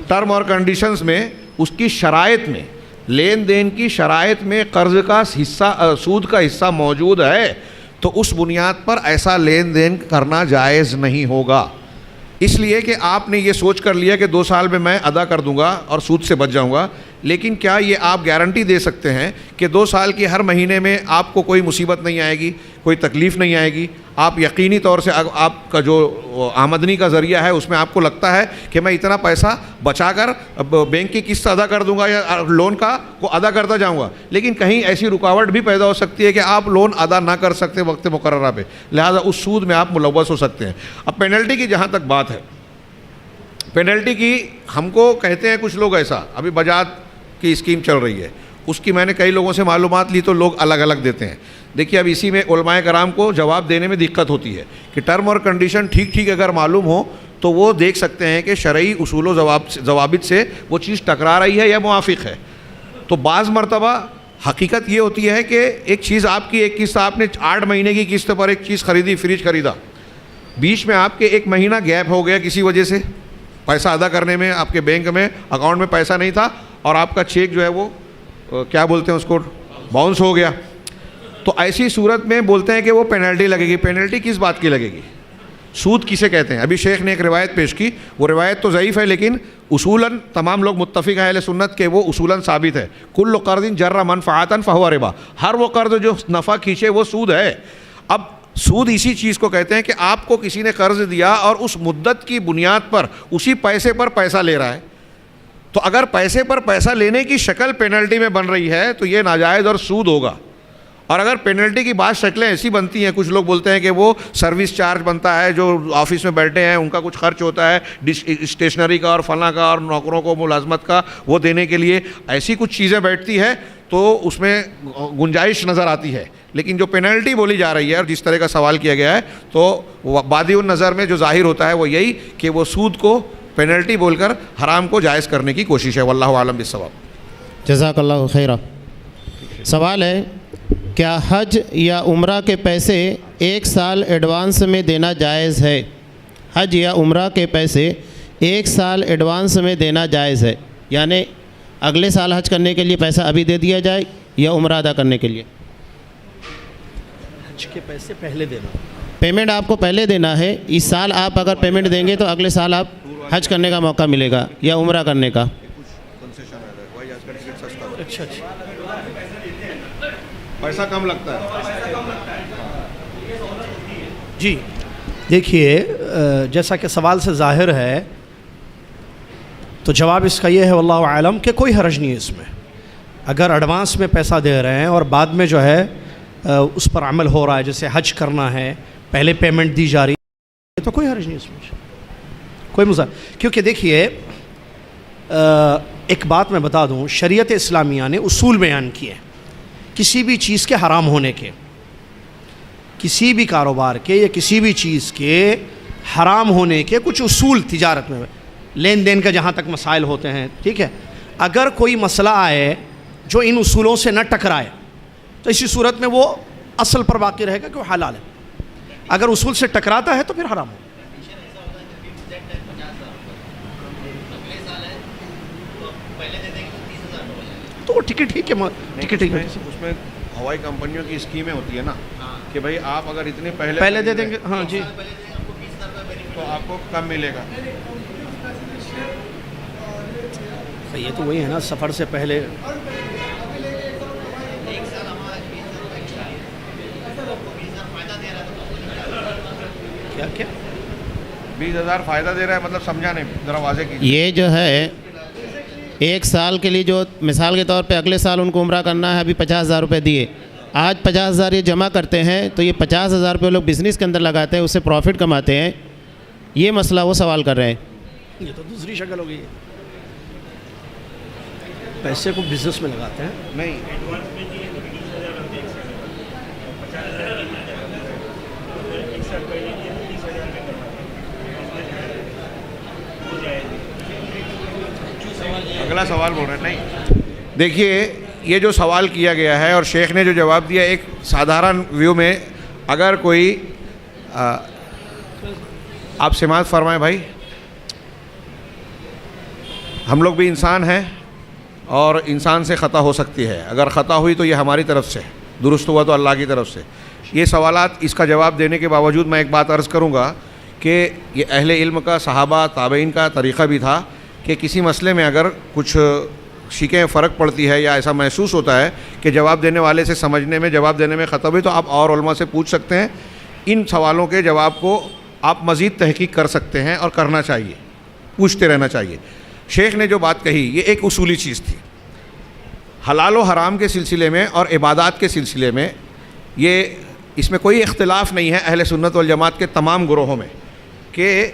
ٹرم اور کنڈیشنز میں اس کی شرائط میں، لین دین کی شرائط میں قرض کا حصہ، سود کا حصہ موجود ہے تو اس بنیاد پر ایسا لین دین کرنا جائز نہیں ہوگا. اس لیے کہ آپ نے یہ سوچ کر لیا کہ 2 سال میں ادا کر دوں گا اور سود سے بچ جاؤں گا. لیکن کیا یہ آپ گارنٹی دے سکتے ہیں کہ 2 سال کی ہر مہینے میں آپ کو کوئی مصیبت نہیں آئے گی, کوئی تکلیف نہیں آئے گی؟ آپ یقینی طور سے آپ کا جو آمدنی کا ذریعہ ہے اس میں آپ کو لگتا ہے کہ میں اتنا پیسہ بچا کر بینک کی قسط ادا کر دوں گا یا لون کا کو ادا کرتا جاؤں گا, لیکن کہیں ایسی رکاوٹ بھی پیدا ہو سکتی ہے کہ آپ لون ادا نہ کر سکتے وقت مقررہ پہ, لہذا اس سود میں آپ ملوث ہو سکتے ہیں. اب پینلٹی کی جہاں تک بات ہے, پینلٹی کی ہم کو کہتے ہیں کچھ لوگ ایسا, ابھی بجاج کی اسکیم چل رہی ہے, اس کی میں نے کئی لوگوں سے معلومات لی تو لوگ الگ الگ دیتے ہیں. دیکھیے اب اسی میں علماء کرام کو جواب دینے میں دقت ہوتی ہے کہ ٹرم اور کنڈیشن ٹھیک اگر معلوم ہو تو وہ دیکھ سکتے ہیں کہ شرعی اصول و ضوابط سے وہ چیز ٹکرا رہی ہے یا موافق ہے. تو بعض مرتبہ حقیقت یہ ہوتی ہے کہ ایک چیز آپ کی ایک قسط آپ نے 8 مہینے کی قسط پر ایک چیز خریدی, فریج خریدا, بیچ میں آپ کے 1 مہینہ گیپ ہو گیا کسی وجہ سے, پیسہ ادا کرنے میں آپ کے بینک میں اکاؤنٹ میں پیسہ نہیں تھا اور آپ کا چیک جو ہے وہ کیا بولتے ہیں اس کو باؤنس ہو گیا, تو ایسی صورت میں بولتے ہیں کہ وہ پینلٹی لگے گی. پینلٹی کس بات کی لگے گی؟ سود کسے کہتے ہیں؟ ابھی شیخ نے ایک روایت پیش کی, وہ روایت تو ضعیف ہے لیکن اصولاً تمام لوگ متفق ہیں اہل سنت کہ وہ اصولاً ثابت ہے. کل قرض جر منفعۃ فہو ربا, ہر وہ قرض جو نفع کھینچے وہ سود ہے. اب سود اسی چیز کو کہتے ہیں کہ آپ کو کسی نے قرض دیا اور اس مدت کی بنیاد پر اسی پیسے پر پیسہ لے رہا ہے, تو اگر پیسے پر پیسہ لینے کی شکل پینلٹی میں بن رہی ہے تو یہ ناجائز اور سود ہوگا. اور اگر پینلٹی کی بعض شکلیں ایسی بنتی ہیں, کچھ لوگ بولتے ہیں کہ وہ سروس چارج بنتا ہے, جو آفس میں بیٹھے ہیں ان کا کچھ خرچ ہوتا ہے اسٹیشنری کا اور فلاں کا اور نوکروں کو ملازمت کا وہ دینے کے لیے, ایسی کچھ چیزیں بیٹھتی ہے تو اس میں گنجائش نظر آتی ہے. لیکن جو پینلٹی بولی جا رہی ہے اور جس طرح کا سوال کیا گیا ہے تو بادی النظر میں جو ظاہر ہوتا ہے وہ یہی کہ وہ سود کو پینلٹی بول کر حرام کو جائز کرنے کی کوشش ہے. واللہ عالم بالصواب. جزاک اللہ خیرہ. سوال ہے, کیا حج یا عمرہ کے پیسے 1 سال ایڈوانس میں دینا جائز ہے؟ حج یا عمرہ کے پیسے 1 سال ایڈوانس میں دینا جائز ہے, یعنی اگلے سال حج کرنے کے لیے پیسہ ابھی دے دیا جائے یا عمرہ ادا کرنے کے لیے؟ حج کے پیسے پہلے دینا, پیمنٹ آپ کو پہلے دینا ہے. اس سال آپ اگر پیمنٹ دیں گے تو اگلے سال آپ حج کرنے کا موقع ملے گا یا عمرہ کرنے کا. اچھا پیسہ کم لگتا ہے. جی دیکھیے, جیسا کہ سوال سے ظاہر ہے تو جواب اس کا یہ ہے واللہ عالم کہ کوئی حرج نہیں ہے اس میں. اگر ایڈوانس میں پیسہ دے رہے ہیں اور بعد میں جو ہے اس پر عمل ہو رہا ہے, جیسے حج کرنا ہے پہلے پیمنٹ دی جا رہی ہے, تو کوئی حرج نہیں اس میں, کوئی مسئلہ. کیونکہ دیکھیے ایک بات میں بتا دوں, شریعت اسلامیہ نے اصول بیان کیے کسی بھی چیز کے حرام ہونے کے, کسی بھی کاروبار کے یا کسی بھی چیز کے حرام ہونے کے کچھ اصول تجارت میں, لین دین کا جہاں تک مسائل ہوتے ہیں, ٹھیک ہے. اگر کوئی مسئلہ آئے جو ان اصولوں سے نہ ٹکرائے تو اسی صورت میں وہ اصل پر باقی رہے گا کہ وہ حلال ہے. اگر اصول سے ٹکراتا ہے تو پھر حرام ہے. تو وہ ٹکٹ ٹھیک ہے, ٹکٹ اس میں ہوائی کمپنیوں کی اسکیمیں ہوتی ہیں نا کہ بھائی آپ اگر اتنے پہلے دے دیں گے, ہاں جی, تو آپ کو کم ملے گا. یہ تو وہی ہے نا, سفر سے پہلے کیا 20,000 فائدہ دے رہا ہے, مطلب سمجھا نہیں, ذرا واضح کیجیے. یہ جو ہے 1 سال کے لیے, جو مثال کے طور پہ اگلے سال ان کو عمرہ کرنا ہے, ابھی 50,000 روپے دیے, آج 50,000 یہ جمع کرتے ہیں تو یہ 50,000 روپے لوگ بزنس کے اندر لگاتے ہیں, اس سے پروفٹ کماتے ہیں. یہ مسئلہ وہ سوال کر رہے ہیں. یہ تو دوسری شکل ہو گئی, پیسے کو بزنس میں لگاتے ہیں. نہیں, اگلا سوال بول رہے ہیں. نہیں دیکھیے, یہ جو سوال کیا گیا ہے اور شیخ نے جو جواب دیا, ایک سادھارن ویو میں اگر کوئی آپ سماعت فرمائیں بھائی, ہم لوگ بھی انسان ہیں اور انسان سے خطا ہو سکتی ہے. اگر خطا ہوئی تو یہ ہماری طرف سے, درست ہوا تو اللہ کی طرف سے. یہ سوالات, اس کا جواب دینے کے باوجود میں ایک بات عرض کروں گا کہ یہ اہل علم کا, صحابہ تابعین کا طریقہ بھی تھا کہ کسی مسئلے میں اگر کچھ شیکیں فرق پڑتی ہے یا ایسا محسوس ہوتا ہے کہ جواب دینے والے سے سمجھنے میں جواب دینے میں خطا ہوئی، تو آپ اور علماء سے پوچھ سکتے ہیں. ان سوالوں کے جواب کو آپ مزید تحقیق کر سکتے ہیں اور کرنا چاہیے، پوچھتے رہنا چاہیے. شیخ نے جو بات کہی یہ ایک اصولی چیز تھی. حلال و حرام کے سلسلے میں اور عبادات کے سلسلے میں یہ اس میں کوئی اختلاف نہیں ہے اہل سنت والجماعت کے تمام گروہوں میں کہ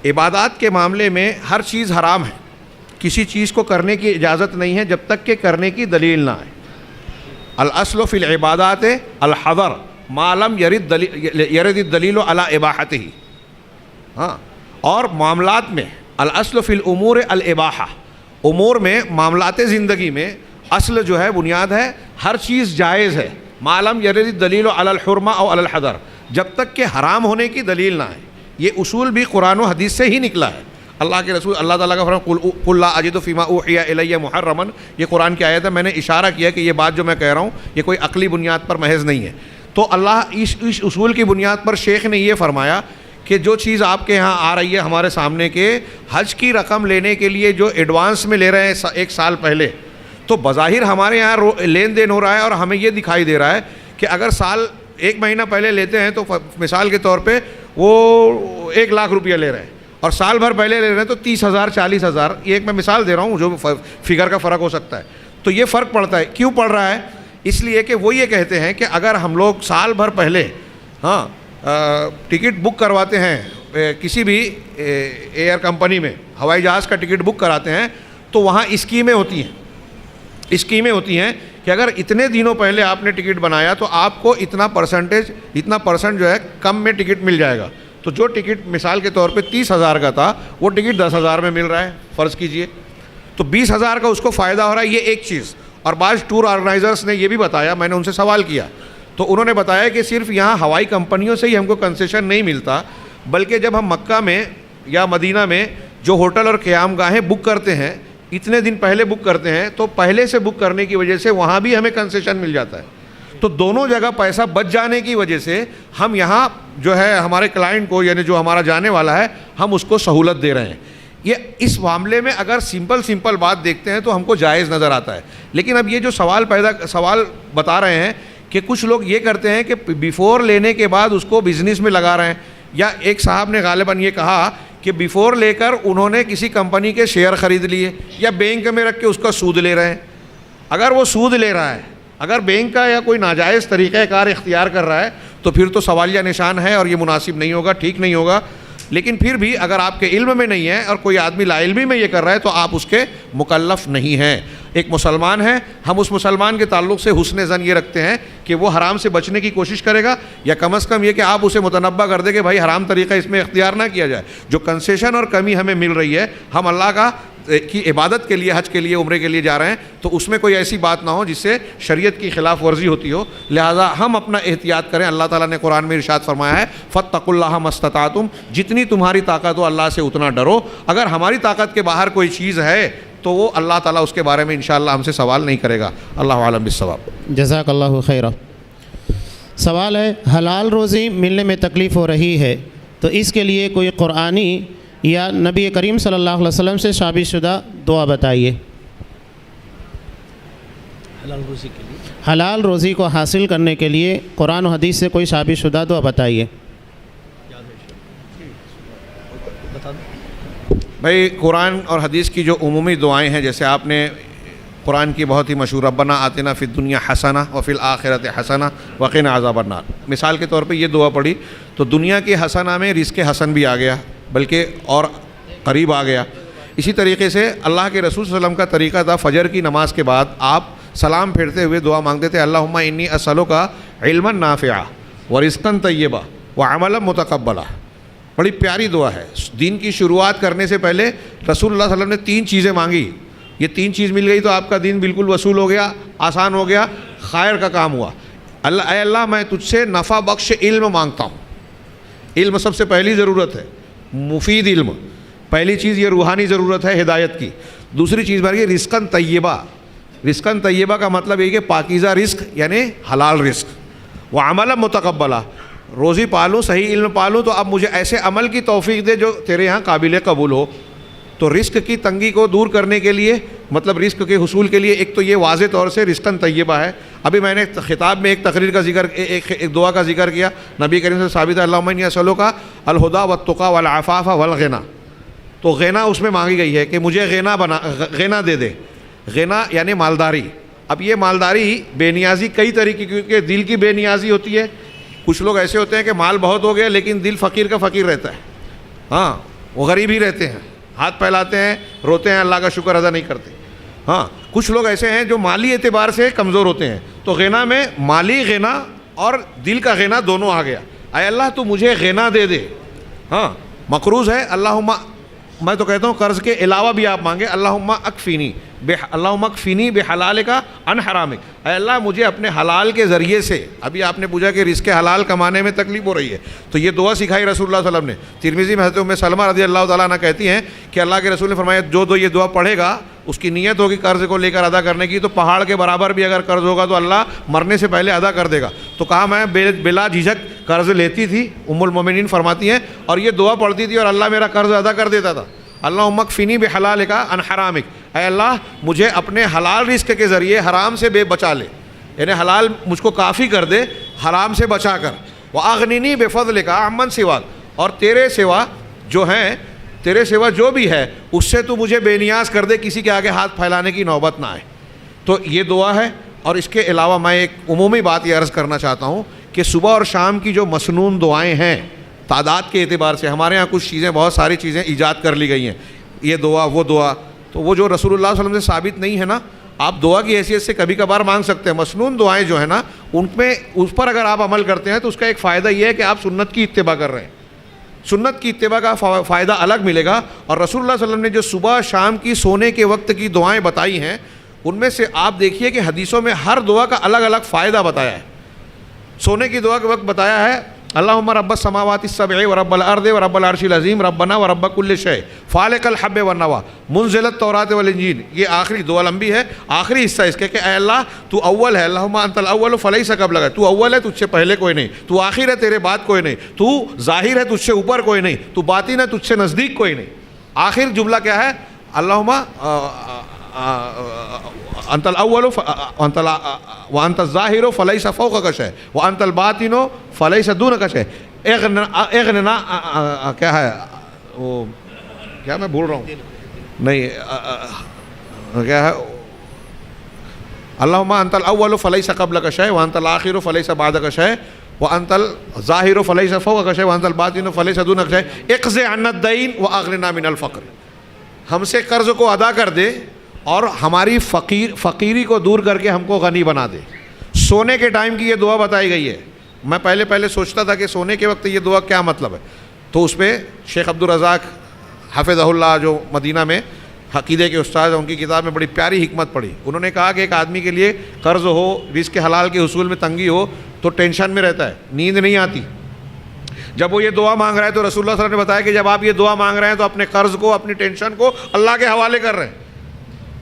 عبادات کے معاملے میں ہر چیز حرام ہے. کسی چیز کو کرنے کی اجازت نہیں ہے جب تک کہ کرنے کی دلیل نہ آئے. الاصل فی العبادات الحظر ما لم یرد الدلیل علی اباحتہ. ہاں، اور معاملات میں الاصل فی الامور الاباحہ، امور میں معاملات زندگی میں اصل جو ہے بنیاد ہے ہر چیز جائز ہے، ما لم یرد الدلیل علی الحرمہ او علی الحظر، جب تک کہ حرام ہونے کی دلیل نہ آئے. یہ اصول بھی قرآن و حدیث سے ہی نکلا ہے. اللہ کے رسول اللہ تعالیٰ کا فرمان قل لا اجد فیما اوحی الی محرما، یہ قرآن کی آیت ہے. میں نے اشارہ کیا کہ یہ بات جو میں کہہ رہا ہوں یہ کوئی عقلی بنیاد پر محض نہیں ہے. تو اللہ اس اصول کی بنیاد پر شیخ نے یہ فرمایا کہ جو چیز آپ کے ہاں آ رہی ہے ہمارے سامنے کے حج کی رقم لینے کے لیے جو ایڈوانس میں لے رہے ہیں 1 سال پہلے، تو بظاہر ہمارے یہاں لین دین ہو رہا ہے اور ہمیں یہ دکھائی دے رہا ہے کہ اگر سال 1 مہینہ پہلے لیتے ہیں تو مثال کے طور پہ وہ 1 لاکھ روپیہ لے رہے ہیں، اور سال بھر پہلے لے رہے ہیں تو 30,000 40,000. یہ ایک میں مثال دے رہا ہوں جو فگر کا فرق ہو سکتا ہے. تو یہ فرق پڑتا ہے. کیوں پڑ رہا ہے؟ اس لیے کہ وہ یہ کہتے ہیں کہ اگر ہم لوگ سال بھر پہلے ٹکٹ بک کرواتے ہیں کسی بھی ایئر کمپنی میں، ہوائی جہاز کا ٹکٹ بک کراتے ہیں، تو وہاں اسکیمیں ہوتی ہیں کہ اگر اتنے دنوں پہلے آپ نے ٹکٹ بنایا تو آپ کو اتنا پرسنٹ جو ہے کم میں ٹکٹ مل جائے گا. تو جو ٹکٹ مثال کے طور پہ 30,000 کا تھا وہ ٹکٹ 10,000 میں مل رہا ہے فرض کیجئے، تو 20,000 کا اس کو فائدہ ہو رہا ہے. یہ ایک چیز. اور بعض ٹور آرگنائزرز نے یہ بھی بتایا، میں نے ان سے سوال کیا تو انہوں نے بتایا کہ صرف یہاں ہوائی کمپنیوں سے ہی ہم کو کنسیشن نہیں ملتا، بلکہ جب ہم مکہ میں یا مدینہ میں جو ہوٹل اور قیام گاہیں بک کرتے ہیں اتنے دن پہلے بک کرتے ہیں تو پہلے سے بک کرنے کی وجہ سے وہاں بھی ہمیں کنسیشن مل جاتا ہے. تو دونوں جگہ پیسہ بچ جانے کی وجہ سے ہم یہاں جو ہے ہمارے کلائنٹ کو، یعنی جو ہمارا جانے والا ہے، ہم اس کو سہولت دے رہے ہیں. یہ اس معاملے میں اگر سمپل بات دیکھتے ہیں تو ہم کو جائز نظر آتا ہے. لیکن اب یہ جو سوال بتا رہے ہیں کہ کچھ لوگ یہ کرتے ہیں کہ بیفور لینے کے بعد اس کو بزنس میں لگا رہے ہیں، یا ایک صاحب نے غالباً یہ کہا کہ بیفور لے کر انہوں نے کسی کمپنی کے شیئر خرید لیے یا بینک میں رکھ کے اس کا سود لے رہے ہیں. اگر وہ سود لے رہا ہے، اگر بینک کا یا کوئی ناجائز طریقہ کار اختیار کر رہا ہے تو پھر تو سوالیہ نشان ہے اور یہ مناسب نہیں ہوگا، ٹھیک نہیں ہوگا. لیکن پھر بھی اگر آپ کے علم میں نہیں ہے اور کوئی آدمی لا علمی میں یہ کر رہا ہے تو آپ اس کے مکلف نہیں ہیں. ایک مسلمان ہے، ہم اس مسلمان کے تعلق سے حسن ظن یہ رکھتے ہیں کہ وہ حرام سے بچنے کی کوشش کرے گا، یا کم از کم یہ کہ آپ اسے متنبہ کر دیں کہ بھائی حرام طریقہ اس میں اختیار نہ کیا جائے. جو کنسیشن اور کمی ہمیں مل رہی ہے، ہم اللہ کی عبادت کے لیے، حج کے لیے، عمرے کے لیے جا رہے ہیں، تو اس میں کوئی ایسی بات نہ ہو جس سے شریعت کی خلاف ورزی ہوتی ہو. لہذا ہم اپنا احتیاط کریں. اللہ تعالیٰ نے قرآن میں ارشاد فرمایا ہے فاتقوا اللہ ما استطعتم، جتنی تمہاری طاقت ہو اللہ سے اتنا ڈرو. اگر ہماری طاقت کے باہر کوئی چیز ہے تو وہ اللہ تعالیٰ اس کے بارے میں انشاءاللہ ہم سے سوال نہیں کرے گا. اللہ عالم بالصواب. جزاک اللہ خیرہ. سوال ہے، حلال روزی ملنے میں تکلیف ہو رہی ہے تو اس کے لیے کوئی قرآنی یا نبی کریم صلی اللہ علیہ وسلم سے ثابت شدہ دعا بتائیے. حلال روزی کو حاصل کرنے کے لیے قرآن و حدیث سے کوئی ثابت شدہ دعا بتائیے. بھائی قرآن اور حدیث کی جو عمومی دعائیں ہیں، جیسے آپ نے قرآن کی بہت ہی مشہور ربنا آتنا فی الدنیا حسنہ وفی الآخرۃ حسنہ وقنا عذاب النار، مثال کے طور پہ یہ دعا پڑھی تو دنیا کے حسنہ میں رزق حسن بھی آ گیا، بلکہ اور قریب آ گیا. اسی طریقے سے اللہ کے رسول صلی اللہ علیہ وسلم کا طریقہ تھا، فجر کی نماز کے بعد آپ سلام پھیرتے ہوئے دعا مانگتے تھے اللہم انی اسألک علما نافعا ورزقا طیبا وعملا متقبلا. بڑی پیاری دعا ہے. دین کی شروعات کرنے سے پہلے رسول اللہ صلی اللہ علیہ وسلم نے 3 چیزیں مانگی. یہ 3 چیز مل گئی تو آپ کا دین بالکل وصول ہو گیا، آسان ہو گیا، خیر کا کام ہوا. اے اللہ میں تجھ سے نفع بخش علم مانگتا ہوں. علم سب سے پہلی ضرورت ہے، مفید علم. پہلی چیز یہ روحانی ضرورت ہے ہدایت کی. دوسری چیز بار یہ رزقاً طیبہ. رزقاً طیبہ کا مطلب یہ کہ پاکیزہ رزق یعنی حلال رزق. وعملا متقبلا، روزی پالوں، صحیح علم پالوں تو اب مجھے ایسے عمل کی توفیق دے جو تیرے ہاں قابل قبول ہو. تو رزق کی تنگی کو دور کرنے کے لیے مطلب رزق کے حصول کے لیے ایک تو یہ واضح طور سے رزقاً طیبہ ہے. ابھی میں نے خطاب میں ایک تقریر کا ذکر ایک دعا کا ذکر کیا, نبی کریم سے ثابت ہے اللہم انی اسألک الہدی والتقی والعفاف والغنی. تو غنا اس میں مانگی گئی ہے کہ مجھے غنا دے دے. غنا یعنی مالداری. اب یہ مالداری بے نیازی کئی طریقے کی, کیونکہ دل کی بے نیازی ہوتی ہے. کچھ لوگ ایسے ہوتے ہیں کہ مال بہت ہو گیا لیکن دل فقیر کا فقیر رہتا ہے. ہاں, وہ غریب ہی رہتے ہیں, ہاتھ پھیلاتے ہیں, روتے ہیں, اللہ کا شکر ادا نہیں کرتے. ہاں, کچھ لوگ ایسے ہیں جو مالی اعتبار سے کمزور ہوتے ہیں. تو غنا میں مالی غنا اور دل کا غنا دونوں آ گیا. اے اللہ تو مجھے غنا دے دے. ہاں, مقروض ہے, اللہم, میں تو کہتا ہوں قرض کے علاوہ بھی آپ مانگے اللہم اکفینی اللہم اکفینی بحلالک عن حرامک. اے اللہ مجھے اپنے حلال کے ذریعے سے, ابھی آپ نے پوچھا کہ رزق حلال کمانے میں تکلیف ہو رہی ہے, تو یہ دعا سکھائی رسول اللہ صلی اللہ علیہ وسلم نے. ترمذی میں حضرت ام سلمہ رضی اللہ تعالیٰ عنہ کہتی ہیں کہ اللہ کے رسول نے فرمایا جو یہ دعا پڑھے گا اس کی نیت ہوگی قرض کو لے کر ادا کرنے کی, تو پہاڑ کے برابر بھی اگر قرض ہوگا تو اللہ مرنے سے پہلے ادا کر دے گا. تو کہا میں بلا جھجک قرض لیتی تھی, ام المومنین فرماتی ہیں, اور یہ دعا پڑھتی تھی اور اللہ میرا قرض ادا کر دیتا تھا. اللہم اکفینی بحلالک عن حرامک. اے اللہ مجھے اپنے حلال رزق کے ذریعے حرام سے بچا لے, یعنی حلال مجھ کو کافی کر دے حرام سے بچا کر. واغننی بفضلک عمن سواک, اور تیرے سوا جو ہیں, تیرے سوا جو بھی ہے اس سے تو مجھے بے نیاز کر دے, کسی کے آگے ہاتھ پھیلانے کی نوبت نہ آئے. تو یہ دعا ہے. اور اس کے علاوہ میں ایک عمومی بات یہ عرض کرنا چاہتا ہوں کہ صبح اور شام کی جو مسنون دعائیں ہیں تعداد کے اعتبار سے, ہمارے ہاں کچھ چیزیں, بہت ساری چیزیں ایجاد کر لی گئی ہیں, یہ دعا وہ دعا, تو وہ جو رسول اللہ صلی اللہ علیہ وسلم سے ثابت نہیں ہے نا, آپ دعا کی حیثیت سے کبھی کبھار مانگ سکتے ہیں. مسنون دعائیں جو ہیں نا ان میں, اس پر اگر آپ عمل کرتے ہیں تو اس کا ایک فائدہ یہ ہے کہ آپ سنت کی اتباع کر رہے ہیں. سنت کی اتباع کا فائدہ الگ ملے گا. اور رسول اللہ صلی اللہ علیہ وسلم نے جو صبح شام کی سونے کے وقت کی دعائیں بتائی ہیں ان میں سے آپ دیکھیے کہ حدیثوں میں ہر دعا کا الگ الگ فائدہ بتایا ہے. سونے کی دعا کے وقت بتایا ہے اللہم رب السماوات السبع ورب الارض ورب العرش العظیم ربنا ورب کل شیء فالق الحب والنوى منزل التوراۃ والانجیل. یہ آخری دعا لمبی ہے, آخری حصہ اس کے کہ اے اللہ تو اول ہے, اللہم انت الاول فلیس قبلک, تو اول ہے تجھ سے پہلے کوئی نہیں, تو آخر ہے تیرے بعد کوئی نہیں, تو ظاہر ہے تجھ سے اوپر کوئی نہیں, تو باطن ہے تجھ سے نزدیک کوئی نہیں. آخر جملہ کیا ہے؟ اللہم انت الاول وانت الظاہر فلیس فوقک شیء وانت الباطن فلیس دونک شیء. اغننا کیا ہے وہ, کیا میں بھول رہا ہوں, نہیں کیا ہے, اللہم انت الاول فلیس قبلک شیء وانت الآخر فلیس بعدک شیء وانت الظاہر فلیس فوقک شیء وانت الباطن فلیس دونک شیء اقض عنا الدین واغننا من الفقر. ہم سے قرض کو ادا کر دے اور ہماری فقیری کو دور کر کے ہم کو غنی بنا دے. سونے کے ٹائم کی یہ دعا بتائی گئی ہے. میں پہلے سوچتا تھا کہ سونے کے وقت یہ دعا کیا مطلب ہے, تو اس پہ شیخ عبدالرزاق حفظہ اللہ جو مدینہ میں عقیدے کے استاد ہیں, ان کی کتاب میں بڑی پیاری حکمت پڑھی. انہوں نے کہا کہ ایک آدمی کے لیے قرض ہو, رزق حلال کے حصول میں تنگی ہو تو ٹینشن میں رہتا ہے, نیند نہیں آتی. جب وہ یہ دعا مانگ رہا ہے تو رسول اللہ صلی اللہ علیہ وسلم نے بتایا کہ جب آپ یہ دعا مانگ رہے ہیں تو اپنے قرض کو, اپنی ٹینشن کو اللہ کے حوالے کر رہے ہیں.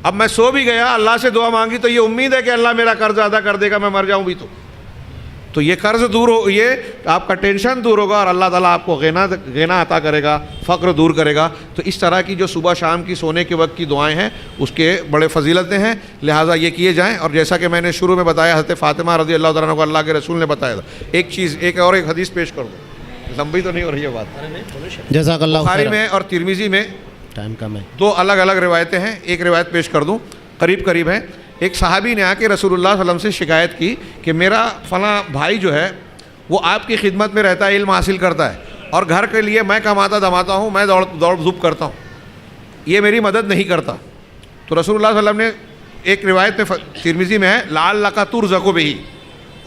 اب میں سو بھی گیا, اللہ سے دعا مانگی تو یہ امید ہے کہ اللہ میرا قرض ادا کر دے گا, میں مر جاؤں بھی تو یہ قرض دور ہو, یہ آپ کا ٹینشن دور ہوگا اور اللہ تعالیٰ آپ کو غنا عطا کرے گا, فقر دور کرے گا. تو اس طرح کی جو صبح شام کی سونے کے وقت کی دعائیں ہیں اس کے بڑے فضیلتیں ہیں, لہٰذا یہ کیے جائیں. اور جیسا کہ میں نے شروع میں بتایا حضرت فاطمہ رضی اللہ تعالیٰ عنہ کو اللہ کے رسول نے بتایا تھا. ایک اور حدیث پیش کر دوں, لمبی تو نہیں ہو رہی ہے بات. جزاک اللہ بخاری خیر. میں اور ترمذی میں ٹائم کم ہے, دو الگ الگ روایتیں ہیں. ایک روایت پیش کر دوں, قریب ہیں. ایک صحابی نے آ کے رسول اللہ صلی اللہ علیہ وسلم سے شکایت کی کہ میرا فلاں بھائی جو ہے وہ آپ کی خدمت میں رہتا ہے, علم حاصل کرتا ہے, اور گھر کے لیے میں کماتا دماتا ہوں, میں دوڑ دھوپ کرتا ہوں, یہ میری مدد نہیں کرتا. تو رسول اللہ صلی اللہ علیہ وسلم نے ایک روایت میں ترمذی میں ہے لعلک ترزق بہ,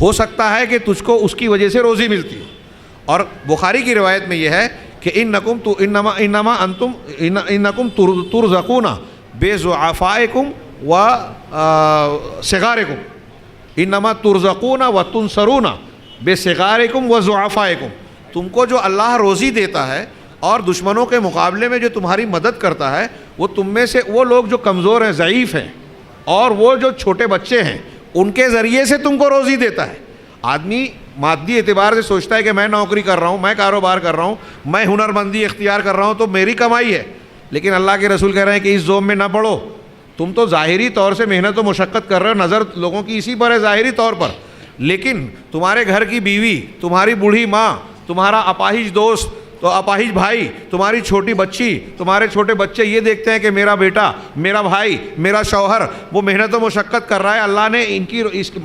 ہو سکتا ہے کہ تجھ کو اس کی وجہ سے روزی ملتی ہے. اور بخاری کی روایت میں یہ ہے کہ انکم ترزقون بضعفائکم و صغارکم, انما ترزقون و تنصرون بصغارکم و ضعفائکم. تم کو جو اللہ روزی دیتا ہے اور دشمنوں کے مقابلے میں جو تمہاری مدد کرتا ہے وہ تم میں سے وہ لوگ جو کمزور ہیں, ضعیف ہیں, اور وہ جو چھوٹے بچے ہیں ان کے ذریعے سے تم کو روزی دیتا ہے. آدمی مادی اعتبار سے سوچتا ہے کہ میں نوکری کر رہا ہوں, میں کاروبار کر رہا ہوں, میں ہنر مندی اختیار کر رہا ہوں تو میری کمائی ہے, لیکن اللہ کے رسول کہہ رہے ہیں کہ اس زوم میں نہ پڑو. تم تو ظاہری طور سے محنت و مشقت کر رہے ہو, نظر لوگوں کی اسی پر ہے ظاہری طور پر, لیکن تمہارے گھر کی بیوی, تمہاری بوڑھی ماں, تمہارا اپاہج دوست, تو اپاہج بھائی, تمہاری چھوٹی بچی, تمہارے چھوٹے بچے یہ دیکھتے ہیں کہ میرا بیٹا, میرا بھائی, میرا شوہر وہ محنت و مشقت کر رہا ہے, اللہ نے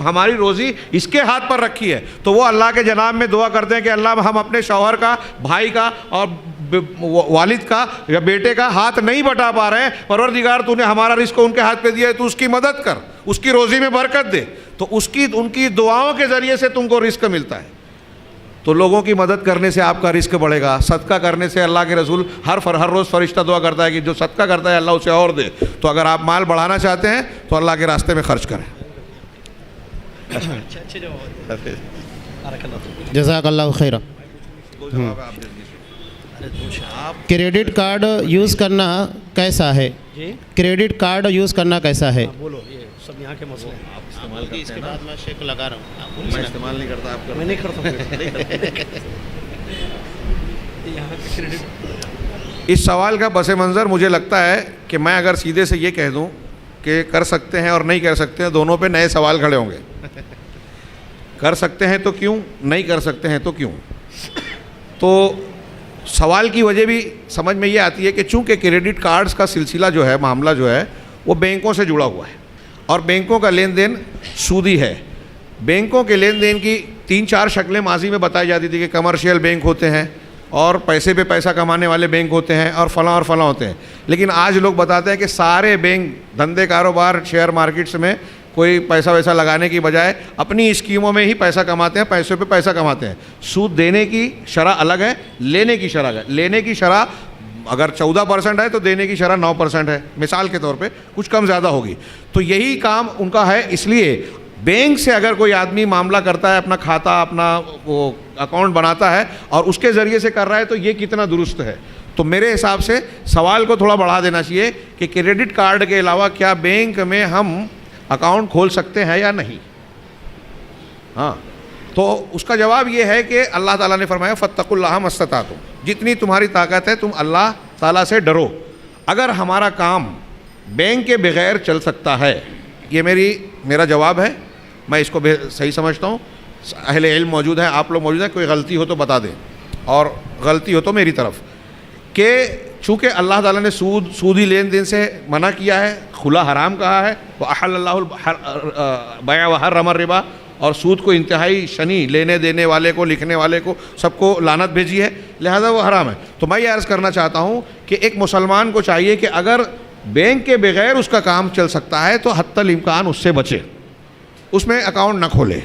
ہماری روزی اس کے ہاتھ پر رکھی ہے, تو وہ اللہ کے جناب میں دعا کرتے ہیں کہ اللہ ہم اپنے شوہر کا, بھائی کا اور والد کا یا بیٹے کا ہاتھ نہیں بٹا پا رہے ہیں, پروردگار تو نے ہمارا رزق ان کے ہاتھ پہ دیا ہے, تو اس کی مدد کر, اس کی روزی میں برکت دے, تو ان کی دعاؤں کے ذریعے سے تم کو رزق ملتا ہے. تو لوگوں کی مدد کرنے سے آپ کا رزق بڑھے گا. صدقہ کرنے سے اللہ کے رسول ہر روز فرشتہ دعا کرتا ہے کہ جو صدقہ کرتا ہے اللہ اسے اور دے. تو اگر آپ مال بڑھانا چاہتے ہیں تو اللہ کے راستے میں خرچ کریں. جزاک اللہ خیرہ. کریڈٹ کارڈ یوز کرنا کیسا ہے؟ کریڈٹ کارڈ یوز کرنا کیسا ہے؟ بولو, یہ سب یہاں کے مسئلے ہیں. اس کے بعد میں شیک لگا رہا ہوں. میں استعمال نہیں کرتا, آپ میں نہیں کرتا. اس سوال کا پس منظر مجھے لگتا ہے کہ میں اگر سیدھے سے یہ کہہ دوں کہ کر سکتے ہیں اور نہیں کر سکتے ہیں, دونوں پہ نئے سوال کھڑے ہوں گے. کر سکتے ہیں تو کیوں, نہیں کر سکتے ہیں تو کیوں. تو سوال کی وجہ بھی سمجھ میں یہ آتی ہے کہ چونکہ کریڈٹ کارڈز کا سلسلہ جو ہے, معاملہ جو ہے وہ بینکوں سے جڑا ہوا ہے, اور بینکوں کا لین دین سودی ہے. بینکوں کے لین دین کی 3-4 شکلیں ماضی میں بتائی جاتی تھی کہ کمرشیل بینک ہوتے ہیں, اور پیسے پہ پیسہ کمانے والے بینک ہوتے ہیں, اور فلاں ہوتے ہیں. لیکن آج لوگ بتاتے ہیں کہ سارے بینک دھندے کاروبار شیئر مارکیٹس میں کوئی پیسہ ویسا لگانے کی بجائے اپنی اسکیموں میں ہی پیسہ کماتے ہیں, پیسوں پہ پیسہ کماتے ہیں. سود دینے کی شرح الگ ہے, لینے کی شرح الگ ہے. لینے کی شرح اگر 14% ہے تو دینے کی شرح 9% ہے, مثال کے طور پہ کچھ کم زیادہ ہوگی. تو یہی کام ان کا ہے. اس لیے بینک سے اگر کوئی آدمی معاملہ کرتا ہے, اپنا کھاتا, اپنا وہ اکاؤنٹ بناتا ہے اور اس کے ذریعے سے کر رہا ہے, تو یہ کتنا درست ہے. تو میرے حساب سے سوال کو تھوڑا بڑھا دینا چاہیے کہ کریڈٹ کارڈ کے علاوہ کیا بینک میں ہم اکاؤنٹ کھول سکتے ہیں یا نہیں. ہاں, تو اس کا جواب یہ ہے کہ اللہ تعالیٰ نے فرمایا فاتقوا اللہ ما استطعتم, جتنی تمہاری طاقت ہے تم اللہ تعالیٰ سے ڈرو. اگر ہمارا کام بینک کے بغیر چل سکتا ہے, یہ میرا جواب ہے, میں اس کو صحیح سمجھتا ہوں. اہل علم موجود ہیں, آپ لوگ موجود ہیں, کوئی غلطی ہو تو بتا دیں, اور غلطی ہو تو میری طرف. کہ چونکہ اللہ تعالیٰ نے سودی لین دین سے منع کیا ہے, کھلا حرام کہا ہے, وَأَحَلَّ اللَّهُ الْبَيْعَ وَحَرَّمَ الرِّبَا, اور سود کو انتہائی شنی, لینے دینے والے کو, لکھنے والے کو, سب کو لعنت بھیجی ہے, لہذا وہ حرام ہے. تو میں یہ عرض کرنا چاہتا ہوں کہ ایک مسلمان کو چاہیے کہ اگر بینک کے بغیر اس کا کام چل سکتا ہے تو حتی الامکان اس سے بچے, اس میں اکاؤنٹ نہ کھولے,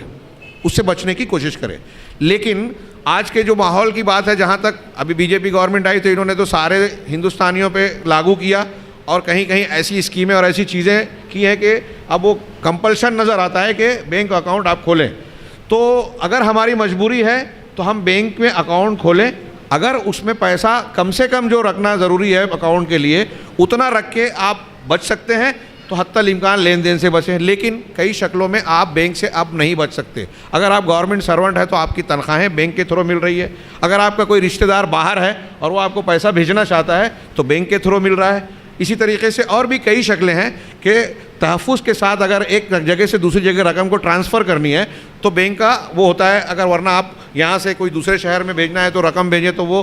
اس سے بچنے کی کوشش کرے. لیکن آج کے جو ماحول کی بات ہے, جہاں تک ابھی بی جے پی گورنمنٹ آئی تو انہوں نے تو سارے ہندوستانیوں پہ لاگو کیا, اور کہیں کہیں ایسی اسکیمیں اور ایسی چیزیں کی ہیں کہ اب وہ کمپلشن نظر آتا ہے کہ بینک اکاؤنٹ آپ کھولیں. تو اگر ہماری مجبوری ہے تو ہم بینک میں اکاؤنٹ کھولیں. اگر اس میں پیسہ کم سے کم جو رکھنا ضروری ہے اکاؤنٹ کے لیے, اتنا رکھ کے آپ بچ سکتے ہیں تو حتی الامکان لین دین سے بچیں. لیکن کئی شکلوں میں آپ بینک سے اب نہیں بچ سکتے. اگر آپ گورنمنٹ سرونٹ ہے تو آپ کی تنخواہیں بینک کے تھرو مل رہی ہے. اگر آپ کا کوئی رشتہ دار باہر ہے اور وہ آپ کو پیسہ بھیجنا چاہتا ہے تو بینک کے تھرو مل رہا ہے. اسی طریقے سے اور بھی کئی شکلیں ہیں کہ تحفظ کے ساتھ اگر ایک جگہ سے دوسری جگہ رقم کو ٹرانسفر کرنی ہے تو بینک کا وہ ہوتا ہے. اگر ورنہ آپ یہاں سے کوئی دوسرے شہر میں بھیجنا ہے تو رقم بھیجیں تو وہ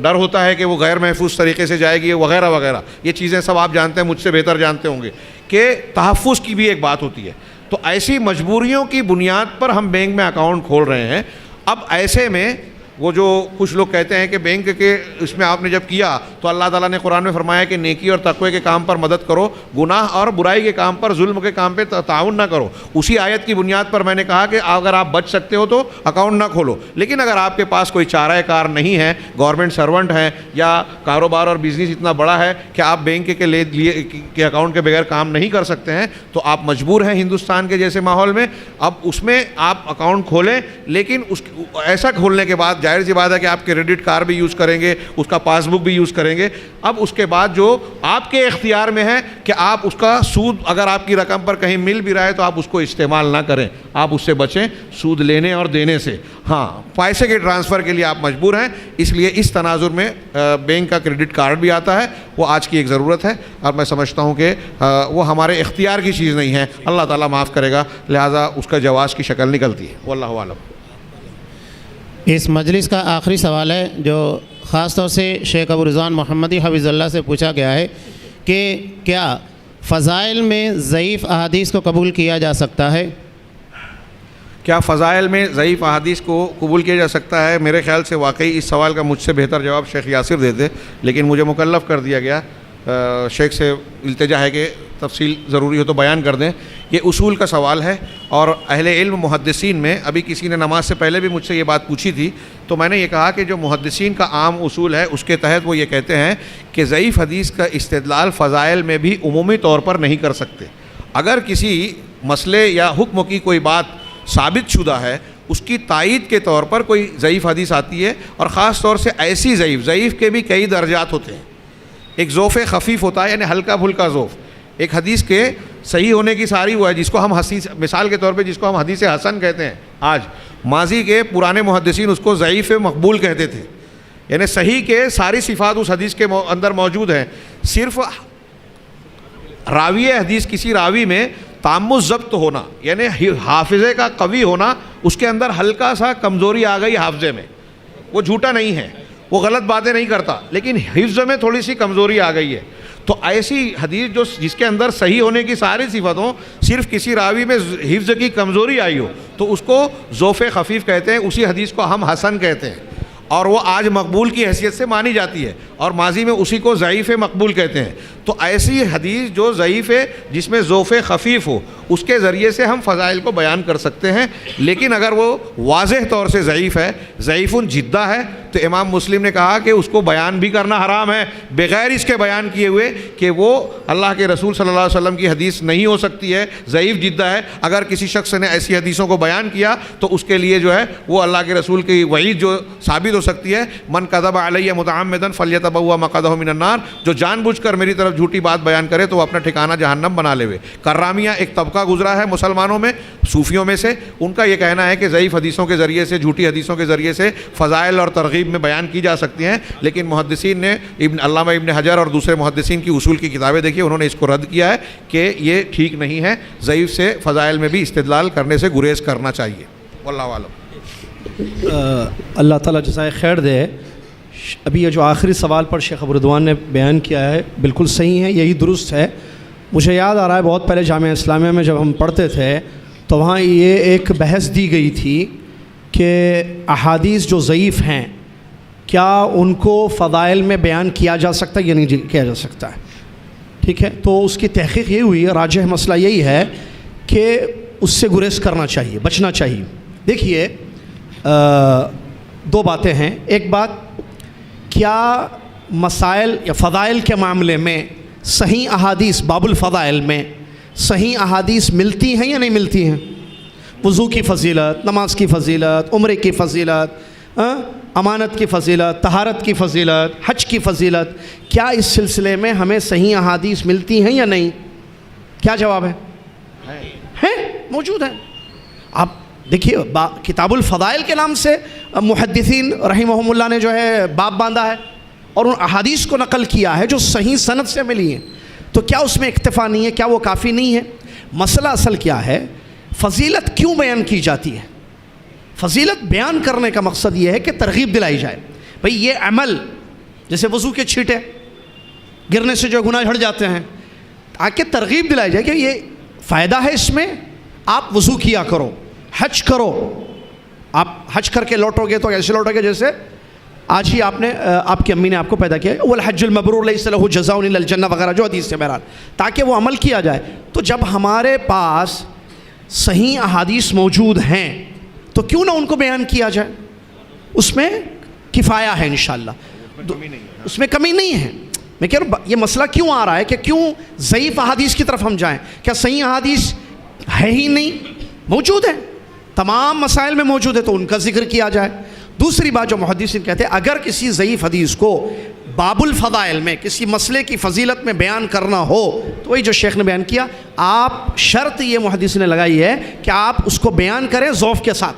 ڈر ہوتا ہے کہ وہ غیر محفوظ طریقے سے جائے گی وغیرہ وغیرہ. یہ چیزیں سب آپ جانتے ہیں, مجھ سے بہتر جانتے ہوں گے کہ تحفظ کی بھی ایک بات ہوتی ہے. تو ایسی مجبوریوں کی بنیاد پر ہم بینک میں اکاؤنٹ کھول رہے ہیں. اب ایسے میں وہ جو کچھ لوگ کہتے ہیں کہ بینک کے اس میں آپ نے جب کیا تو اللہ تعالیٰ نے قرآن میں فرمایا کہ نیکی اور تقوی کے کام پر مدد کرو, گناہ اور برائی کے کام پر, ظلم کے کام پہ تعاون نہ کرو. اسی آیت کی بنیاد پر میں نے کہا کہ اگر آپ بچ سکتے ہو تو اکاؤنٹ نہ کھولو. لیکن اگر آپ کے پاس کوئی چارہ کار نہیں ہے, گورنمنٹ سرونٹ ہیں, یا کاروبار اور بزنس اتنا بڑا ہے کہ آپ بینک کے لیے اکاؤنٹ کے بغیر کام نہیں کر سکتے ہیں, تو آپ مجبور ہیں ہندوستان کے جیسے ماحول میں اب اس میں آپ اکاؤنٹ کھولیں. لیکن ایسا کھولنے کے بعد ظاہر سی بات ہے کہ آپ کریڈٹ کارڈ بھی یوز کریں گے, اس کا پاس بک بھی یوز کریں گے. اب اس کے بعد جو آپ کے اختیار میں ہے کہ آپ اس کا سود اگر آپ کی رقم پر کہیں مل بھی رہا ہے تو آپ اس کو استعمال نہ کریں, آپ اس سے بچیں سود لینے اور دینے سے. ہاں, پیسے کے ٹرانسفر کے لیے آپ مجبور ہیں, اس لیے اس تناظر میں بینک کا کریڈٹ کارڈ بھی آتا ہے, وہ آج کی ایک ضرورت ہے اور میں سمجھتا ہوں کہ وہ ہمارے اختیار کی چیز نہیں ہے, اللہ تعالیٰ معاف کرے گا, لہٰذا اس کا جواز کی شکل نکلتی ہے. واللہ اعلم. اس مجلس کا آخری سوال ہے جو خاص طور سے شیخ ابو رضوان محمدی حفظ اللہ سے پوچھا گیا ہے کہ کیا فضائل میں ضعیف احادیث کو قبول کیا جا سکتا ہے؟ کیا فضائل میں ضعیف احادیث کو قبول کیا جا سکتا ہے؟ میرے خیال سے واقعی اس سوال کا مجھ سے بہتر جواب شیخ یاسر دیتے, لیکن مجھے مکلف کر دیا گیا. شیخ سے التجا ہے کہ تفصیل ضروری ہو تو بیان کر دیں. یہ اصول کا سوال ہے اور اہل علم محدثین میں, ابھی کسی نے نماز سے پہلے بھی مجھ سے یہ بات پوچھی تھی, تو میں نے یہ کہا کہ جو محدثین کا عام اصول ہے اس کے تحت وہ یہ کہتے ہیں کہ ضعیف حدیث کا استدلال فضائل میں بھی عمومی طور پر نہیں کر سکتے. اگر کسی مسئلے یا حکم کی کوئی بات ثابت شدہ ہے, اس کی تائید کے طور پر کوئی ضعیف حدیث آتی ہے, اور خاص طور سے ایسی ضعیف کے بھی کئی درجات ہوتے ہیں. ایک ذوف خفیف ہوتا ہے, یعنی ہلکا پھلکا ذوف. ایک حدیث کے صحیح ہونے کی ساری وہ ہے جس کو ہم مثال کے طور پہ جس کو ہم حدیث حسن کہتے ہیں آج. ماضی کے پرانے محدثین اس کو ضعیف مقبول کہتے تھے, یعنی صحیح کے ساری صفات اس حدیث کے اندر موجود ہیں, صرف راوی حدیث کسی راوی میں تام الضبط ہونا, یعنی حافظے کا قوی ہونا, اس کے اندر ہلکا سا کمزوری آ گئی حافظے میں. وہ جھوٹا نہیں ہے, وہ غلط باتیں نہیں کرتا, لیکن حفظ میں تھوڑی سی کمزوری آ گئی ہے. تو ایسی حدیث جس کے اندر صحیح ہونے کی ساری صفت ہوں, صرف کسی راوی میں حفظ کی کمزوری آئی ہو, تو اس کو ذوف خفیف کہتے ہیں. اسی حدیث کو ہم حسن کہتے ہیں, اور وہ آج مقبول کی حیثیت سے مانی جاتی ہے, اور ماضی میں اسی کو ضعیف مقبول کہتے ہیں. تو ایسی حدیث جو ضعیف ہے جس میں ذوف خفیف ہو, اس کے ذریعے سے ہم فضائل کو بیان کر سکتے ہیں. لیکن اگر وہ واضح طور سے ضعیف ہے, ضعیف جدہ ہے, تو امام مسلم نے کہا کہ اس کو بیان بھی کرنا حرام ہے, بغیر اس کے بیان کیے ہوئے کہ وہ اللہ کے رسول صلی اللہ علیہ وسلم کی حدیث نہیں ہو سکتی ہے, ضعیف جدہ ہے. اگر کسی شخص نے ایسی حدیثوں کو بیان کیا تو اس کے لیے جو ہے وہ اللہ کے رسول کی وعید جو ثابت ہو سکتی ہے, من کذب علی متعمدا فلیتبوأ مقعدہ من النار, جو جان بوجھ کر میری طرف جھوٹی بات بیان کرے تو وہ اپنا ٹھکانہ جہنم بنا لے. کرامیہ ایک طبقہ گزرا ہے مسلمانوں میں, صوفیوں میں سے, ان کا یہ کہنا ہے کہ ضعیف حدیثوں کے ذریعے سے, جھوٹی حدیثوں کے ذریعے سے فضائل اور ترغیب میں بیان کی جا سکتی ہیں. لیکن محدثین نے علامہ ابن حجر اور دوسرے محدثین کی اصول کی کتابیں دیکھی, انہوں نے اس کو رد کیا ہے کہ یہ ٹھیک نہیں ہے, ضعیف سے فضائل میں بھی استدلال کرنے سے گریز کرنا چاہیے. واللہ اعلم. اللہ تعالیٰ جزائے خیر دے. ابھی یہ جو آخری سوال پر شیخ ابو رضوان نے بیان کیا ہے بالکل صحیح ہے, یہی درست ہے. مجھے یاد آ رہا ہے بہت پہلے جامعہ اسلامیہ میں جب ہم پڑھتے تھے تو وہاں یہ ایک بحث دی گئی تھی کہ احادیث جو ضعیف ہیں کیا ان کو فضائل میں بیان کیا جا سکتا ہے یا نہیں کیا جا سکتا ہے. ٹھیک ہے, تو اس کی تحقیق یہ ہوئی, راجح مسئلہ یہی ہے کہ اس سے گریز کرنا چاہیے, بچنا چاہیے. دیکھیے دو باتیں ہیں. ایک بات, کیا مسائل یا فضائل کے معاملے میں صحیح احادیث, باب الفضائل میں صحیح احادیث ملتی ہیں یا نہیں ملتی ہیں؟ وضو کی فضیلت, نماز کی فضیلت, عمرے کی فضیلت, امانت کی فضیلت, طہارت کی فضیلت, حج کی فضیلت, کیا اس سلسلے میں ہمیں صحیح احادیث ملتی ہیں یا نہیں؟ کیا جواب ہے؟ ہیں, موجود ہیں. آپ دیکھیے کتاب الفضائل کے نام سے محدثین رحمہم اللہ نے جو ہے باب باندھا ہے اور ان احادیث کو نقل کیا ہے جو صحیح سند سے ملی ہیں. تو کیا اس میں اکتفا نہیں ہے؟ کیا وہ کافی نہیں ہے؟ مسئلہ اصل کیا ہے, فضیلت کیوں بیان کی جاتی ہے؟ فضیلت بیان کرنے کا مقصد یہ ہے کہ ترغیب دلائی جائے. بھئی یہ عمل جیسے وضو کے چھینٹے گرنے سے جو گناہ جھڑ جاتے ہیں, تاکہ ترغیب دلائی جائے کہ یہ فائدہ ہے اس میں, آپ وضو کیا کرو, حج کرو. آپ حج کر کے لوٹو گے تو ایسے لوٹو گے جیسے آج ہی آپ کی امی نے آپ کو پیدا کیا, والحج المبرور لیس لہ جزاء الا الجنہ وغیرہ جو حدیث سے بہرحال, تاکہ وہ عمل کیا جائے. تو جب ہمارے پاس صحیح احادیث موجود ہیں تو کیوں نہ ان کو بیان کیا جائے؟ اس میں کفایہ ہے انشاءاللہ, اس میں کمی نہیں ہے. میں کہہ رہا ہوں یہ مسئلہ کیوں آ رہا ہے کہ کیوں ضعیف احادیث کی طرف ہم جائیں؟ کیا صحیح احادیث ہے ہی نہیں؟ موجود ہیں, تمام مسائل میں موجود ہے, تو ان کا ذکر کیا جائے. دوسری بات جو محدثین کہتے ہیں اگر کسی ضعیف حدیث کو باب الفضائل میں کسی مسئلے کی فضیلت میں بیان کرنا ہو تو وہی جو شیخ نے بیان کیا، آپ شرط یہ محدثین نے لگائی ہے کہ آپ اس کو بیان کریں ذوف کے ساتھ.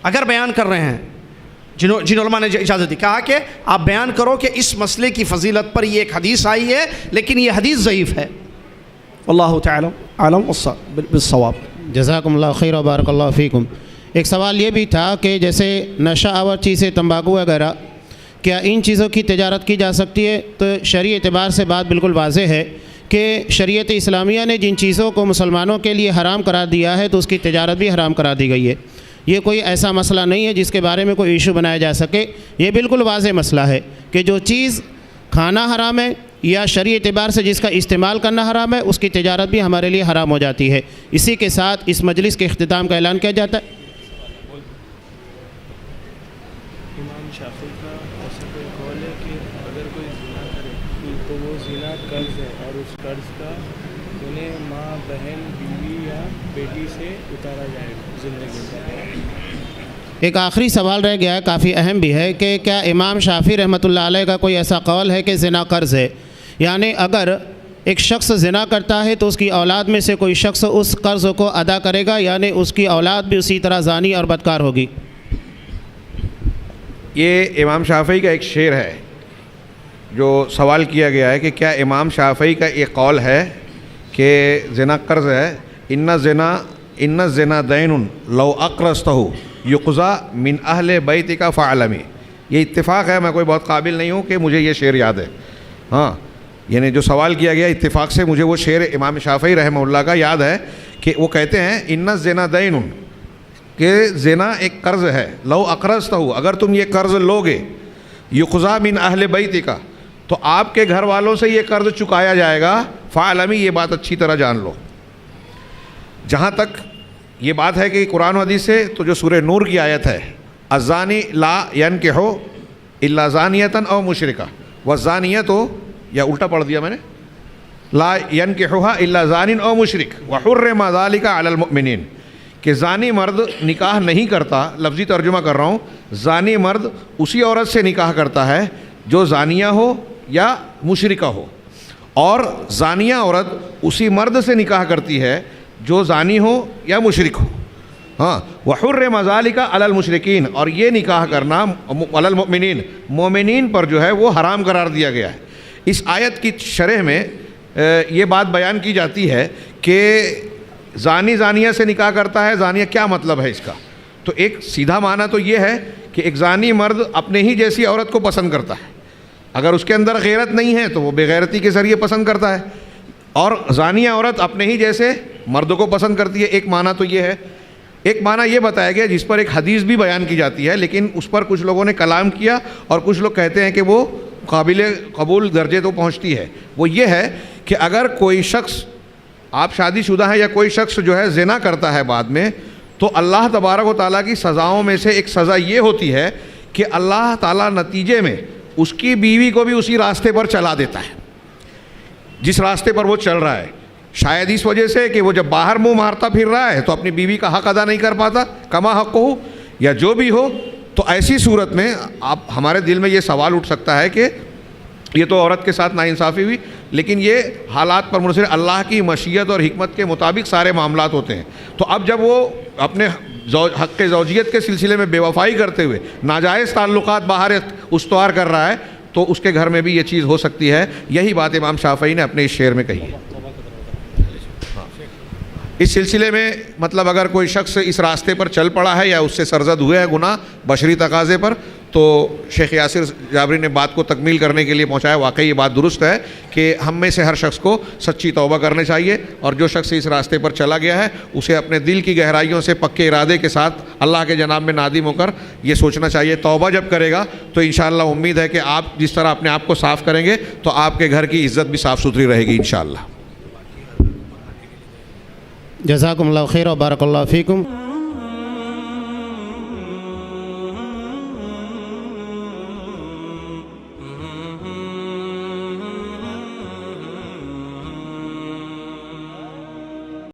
اگر بیان کر رہے ہیں جن علماء نے اجازت دی، کہا کہ آپ بیان کرو کہ اس مسئلے کی فضیلت پر یہ ایک حدیث آئی ہے لیکن یہ حدیث ضعیف ہے. واللہ تعالی عالم بالصواب. جزاکم اللہ خیر و بارک اللہ فیکم. ایک سوال یہ بھی تھا کہ جیسے نشہ آور چیزیں تمباکو وغیرہ، کیا ان چیزوں کی تجارت کی جا سکتی ہے؟ تو شرعی اعتبار سے بات بالکل واضح ہے کہ شریعت اسلامیہ نے جن چیزوں کو مسلمانوں کے لیے حرام قرار دیا ہے تو اس کی تجارت بھی حرام قرار دی گئی ہے. یہ کوئی ایسا مسئلہ نہیں ہے جس کے بارے میں کوئی ایشو بنایا جا سکے. یہ بالکل واضح مسئلہ ہے کہ جو چیز کھانا حرام ہے یا شرعی اعتبار سے جس کا استعمال کرنا حرام ہے، اس کی تجارت بھی ہمارے لیے حرام ہو جاتی ہے. اسی کے ساتھ اس مجلس کے اختتام کا اعلان کیا جاتا ہے. امام شافعی کا ایسا کوئی قول ہے کہ اگر کوئی زنا کرے تو وہ زنا قرض ہے اور اس قرض کا انہیں ماں، بہن، بیوی یا بیٹی سے اتارا جائے گا زندگی میں. ایک آخری سوال رہ گیا ہے، کافی اہم بھی ہے، کہ کیا امام شافعی رحمۃ اللہ علیہ کا کوئی ایسا قول ہے کہ زنا قرض ہے؟ یعنی اگر ایک شخص زنا کرتا ہے تو اس کی اولاد میں سے کوئی شخص اس قرض کو ادا کرے گا، یعنی اس کی اولاد بھی اسی طرح زانی اور بدکار ہوگی. یہ امام شافعی کا ایک شعر ہے جو سوال کیا گیا ہے کہ کیا امام شافعی کا ایک قول ہے کہ زنا قرض ہے. ان الزنا دین لو اقرضتہ یقضی من اہل بیتک فاعلمی. یہ اتفاق ہے، میں کوئی بہت قابل نہیں ہوں کہ مجھے یہ شعر یاد ہے. ہاں، یعنی جو سوال کیا گیا اتفاق سے مجھے وہ شعر امام شافعی رحمہ اللہ کا یاد ہے کہ وہ کہتے ہیں ان الزنا دین، کہ زنا ایک قرض ہے. لو اقرضتہ، اگر تم یہ قرض لوگے، یقضی من اہل بیتک، تو آپ کے گھر والوں سے یہ قرض چکایا جائے گا. فاعلمی، یہ بات اچھی طرح جان لو. جہاں تک یہ بات ہے کہ قرآن و حدیث سے، تو جو سورہ نور کی آیت ہے، الزانی لا ینکح الا زانیۃ او مشرکہ والزانیۃ، یا الٹا پڑھ دیا میں نے، لا ینکحھا الا زان او مشرک وحرم ذلک علی المؤمنین، کہ زانی مرد نکاح نہیں کرتا. لفظی ترجمہ کر رہا ہوں، زانی مرد اسی عورت سے نکاح کرتا ہے جو زانیہ ہو یا مشرکہ ہو، اور زانیہ عورت اسی مرد سے نکاح کرتی ہے جو زانی ہو یا مشرک ہو. ہاں، وحرم ذلک علی المشرکین، اور یہ نکاح کرنا علی المؤمنین، مومنین پر جو ہے وہ حرام قرار دیا گیا ہے. اس آیت کی شرح میں یہ بات بیان کی جاتی ہے کہ زانی زانیہ سے نکاح کرتا ہے، زانیہ کیا مطلب ہے اس کا؟ تو ایک سیدھا معنی تو یہ ہے کہ ایک زانی مرد اپنے ہی جیسی عورت کو پسند کرتا ہے. اگر اس کے اندر غیرت نہیں ہے تو وہ بے غیرتی کے ذریعے پسند کرتا ہے، اور زانیہ عورت اپنے ہی جیسے مرد کو پسند کرتی ہے. ایک معنی تو یہ ہے. ایک معنی یہ بتایا گیا جس پر ایک حدیث بھی بیان کی جاتی ہے، لیکن اس پر کچھ لوگوں نے کلام کیا اور کچھ لوگ کہتے ہیں کہ وہ قابل قبول درجے تو پہنچتی ہے. وہ یہ ہے کہ اگر کوئی شخص، آپ شادی شدہ ہیں یا کوئی شخص جو ہے زنا کرتا ہے بعد میں، تو اللہ تبارک و تعالیٰ کی سزاؤں میں سے ایک سزا یہ ہوتی ہے کہ اللہ تعالیٰ نتیجے میں اس کی بیوی کو بھی اسی راستے پر چلا دیتا ہے جس راستے پر وہ چل رہا ہے. شاید اس وجہ سے کہ وہ جب باہر منہ مارتا پھر رہا ہے تو اپنی بیوی کا حق ادا نہیں کر پاتا، کما حق ہو یا جو بھی ہو. تو ایسی صورت میں ہمارے دل میں یہ سوال اٹھ سکتا ہے کہ یہ تو عورت کے ساتھ ناانصافی ہوئی، لیکن یہ حالات پر منحصر اللہ کی مشیت اور حکمت کے مطابق سارے معاملات ہوتے ہیں. تو اب جب وہ اپنے حق زوجیت کے سلسلے میں بے وفائی کرتے ہوئے ناجائز تعلقات باہر استوار کر رہا ہے تو اس کے گھر میں بھی یہ چیز ہو سکتی ہے. یہی بات امام شافعی نے اپنے اس شعر میں کہی ہے. اس سلسلے میں مطلب اگر کوئی شخص اس راستے پر چل پڑا ہے یا اس سے سرزد ہوئے ہے گناہ بشری تقاضے پر، تو شیخ یاسر جابری نے بات کو تکمیل کرنے کے لیے پہنچایا. واقعی یہ بات درست ہے کہ ہم میں سے ہر شخص کو سچی توبہ کرنے چاہیے، اور جو شخص اس راستے پر چلا گیا ہے اسے اپنے دل کی گہرائیوں سے پکے ارادے کے ساتھ اللہ کے جناب میں نادم ہو کر یہ سوچنا چاہیے. توبہ جب کرے گا تو انشاءاللہ امید ہے کہ آپ جس طرح اپنے آپ کو صاف کریں گے تو آپ کے گھر کی عزت بھی صاف ستھری رہے گی انشاءاللہ. جزاکم اللہ خیر و بارک اللہ فیکم.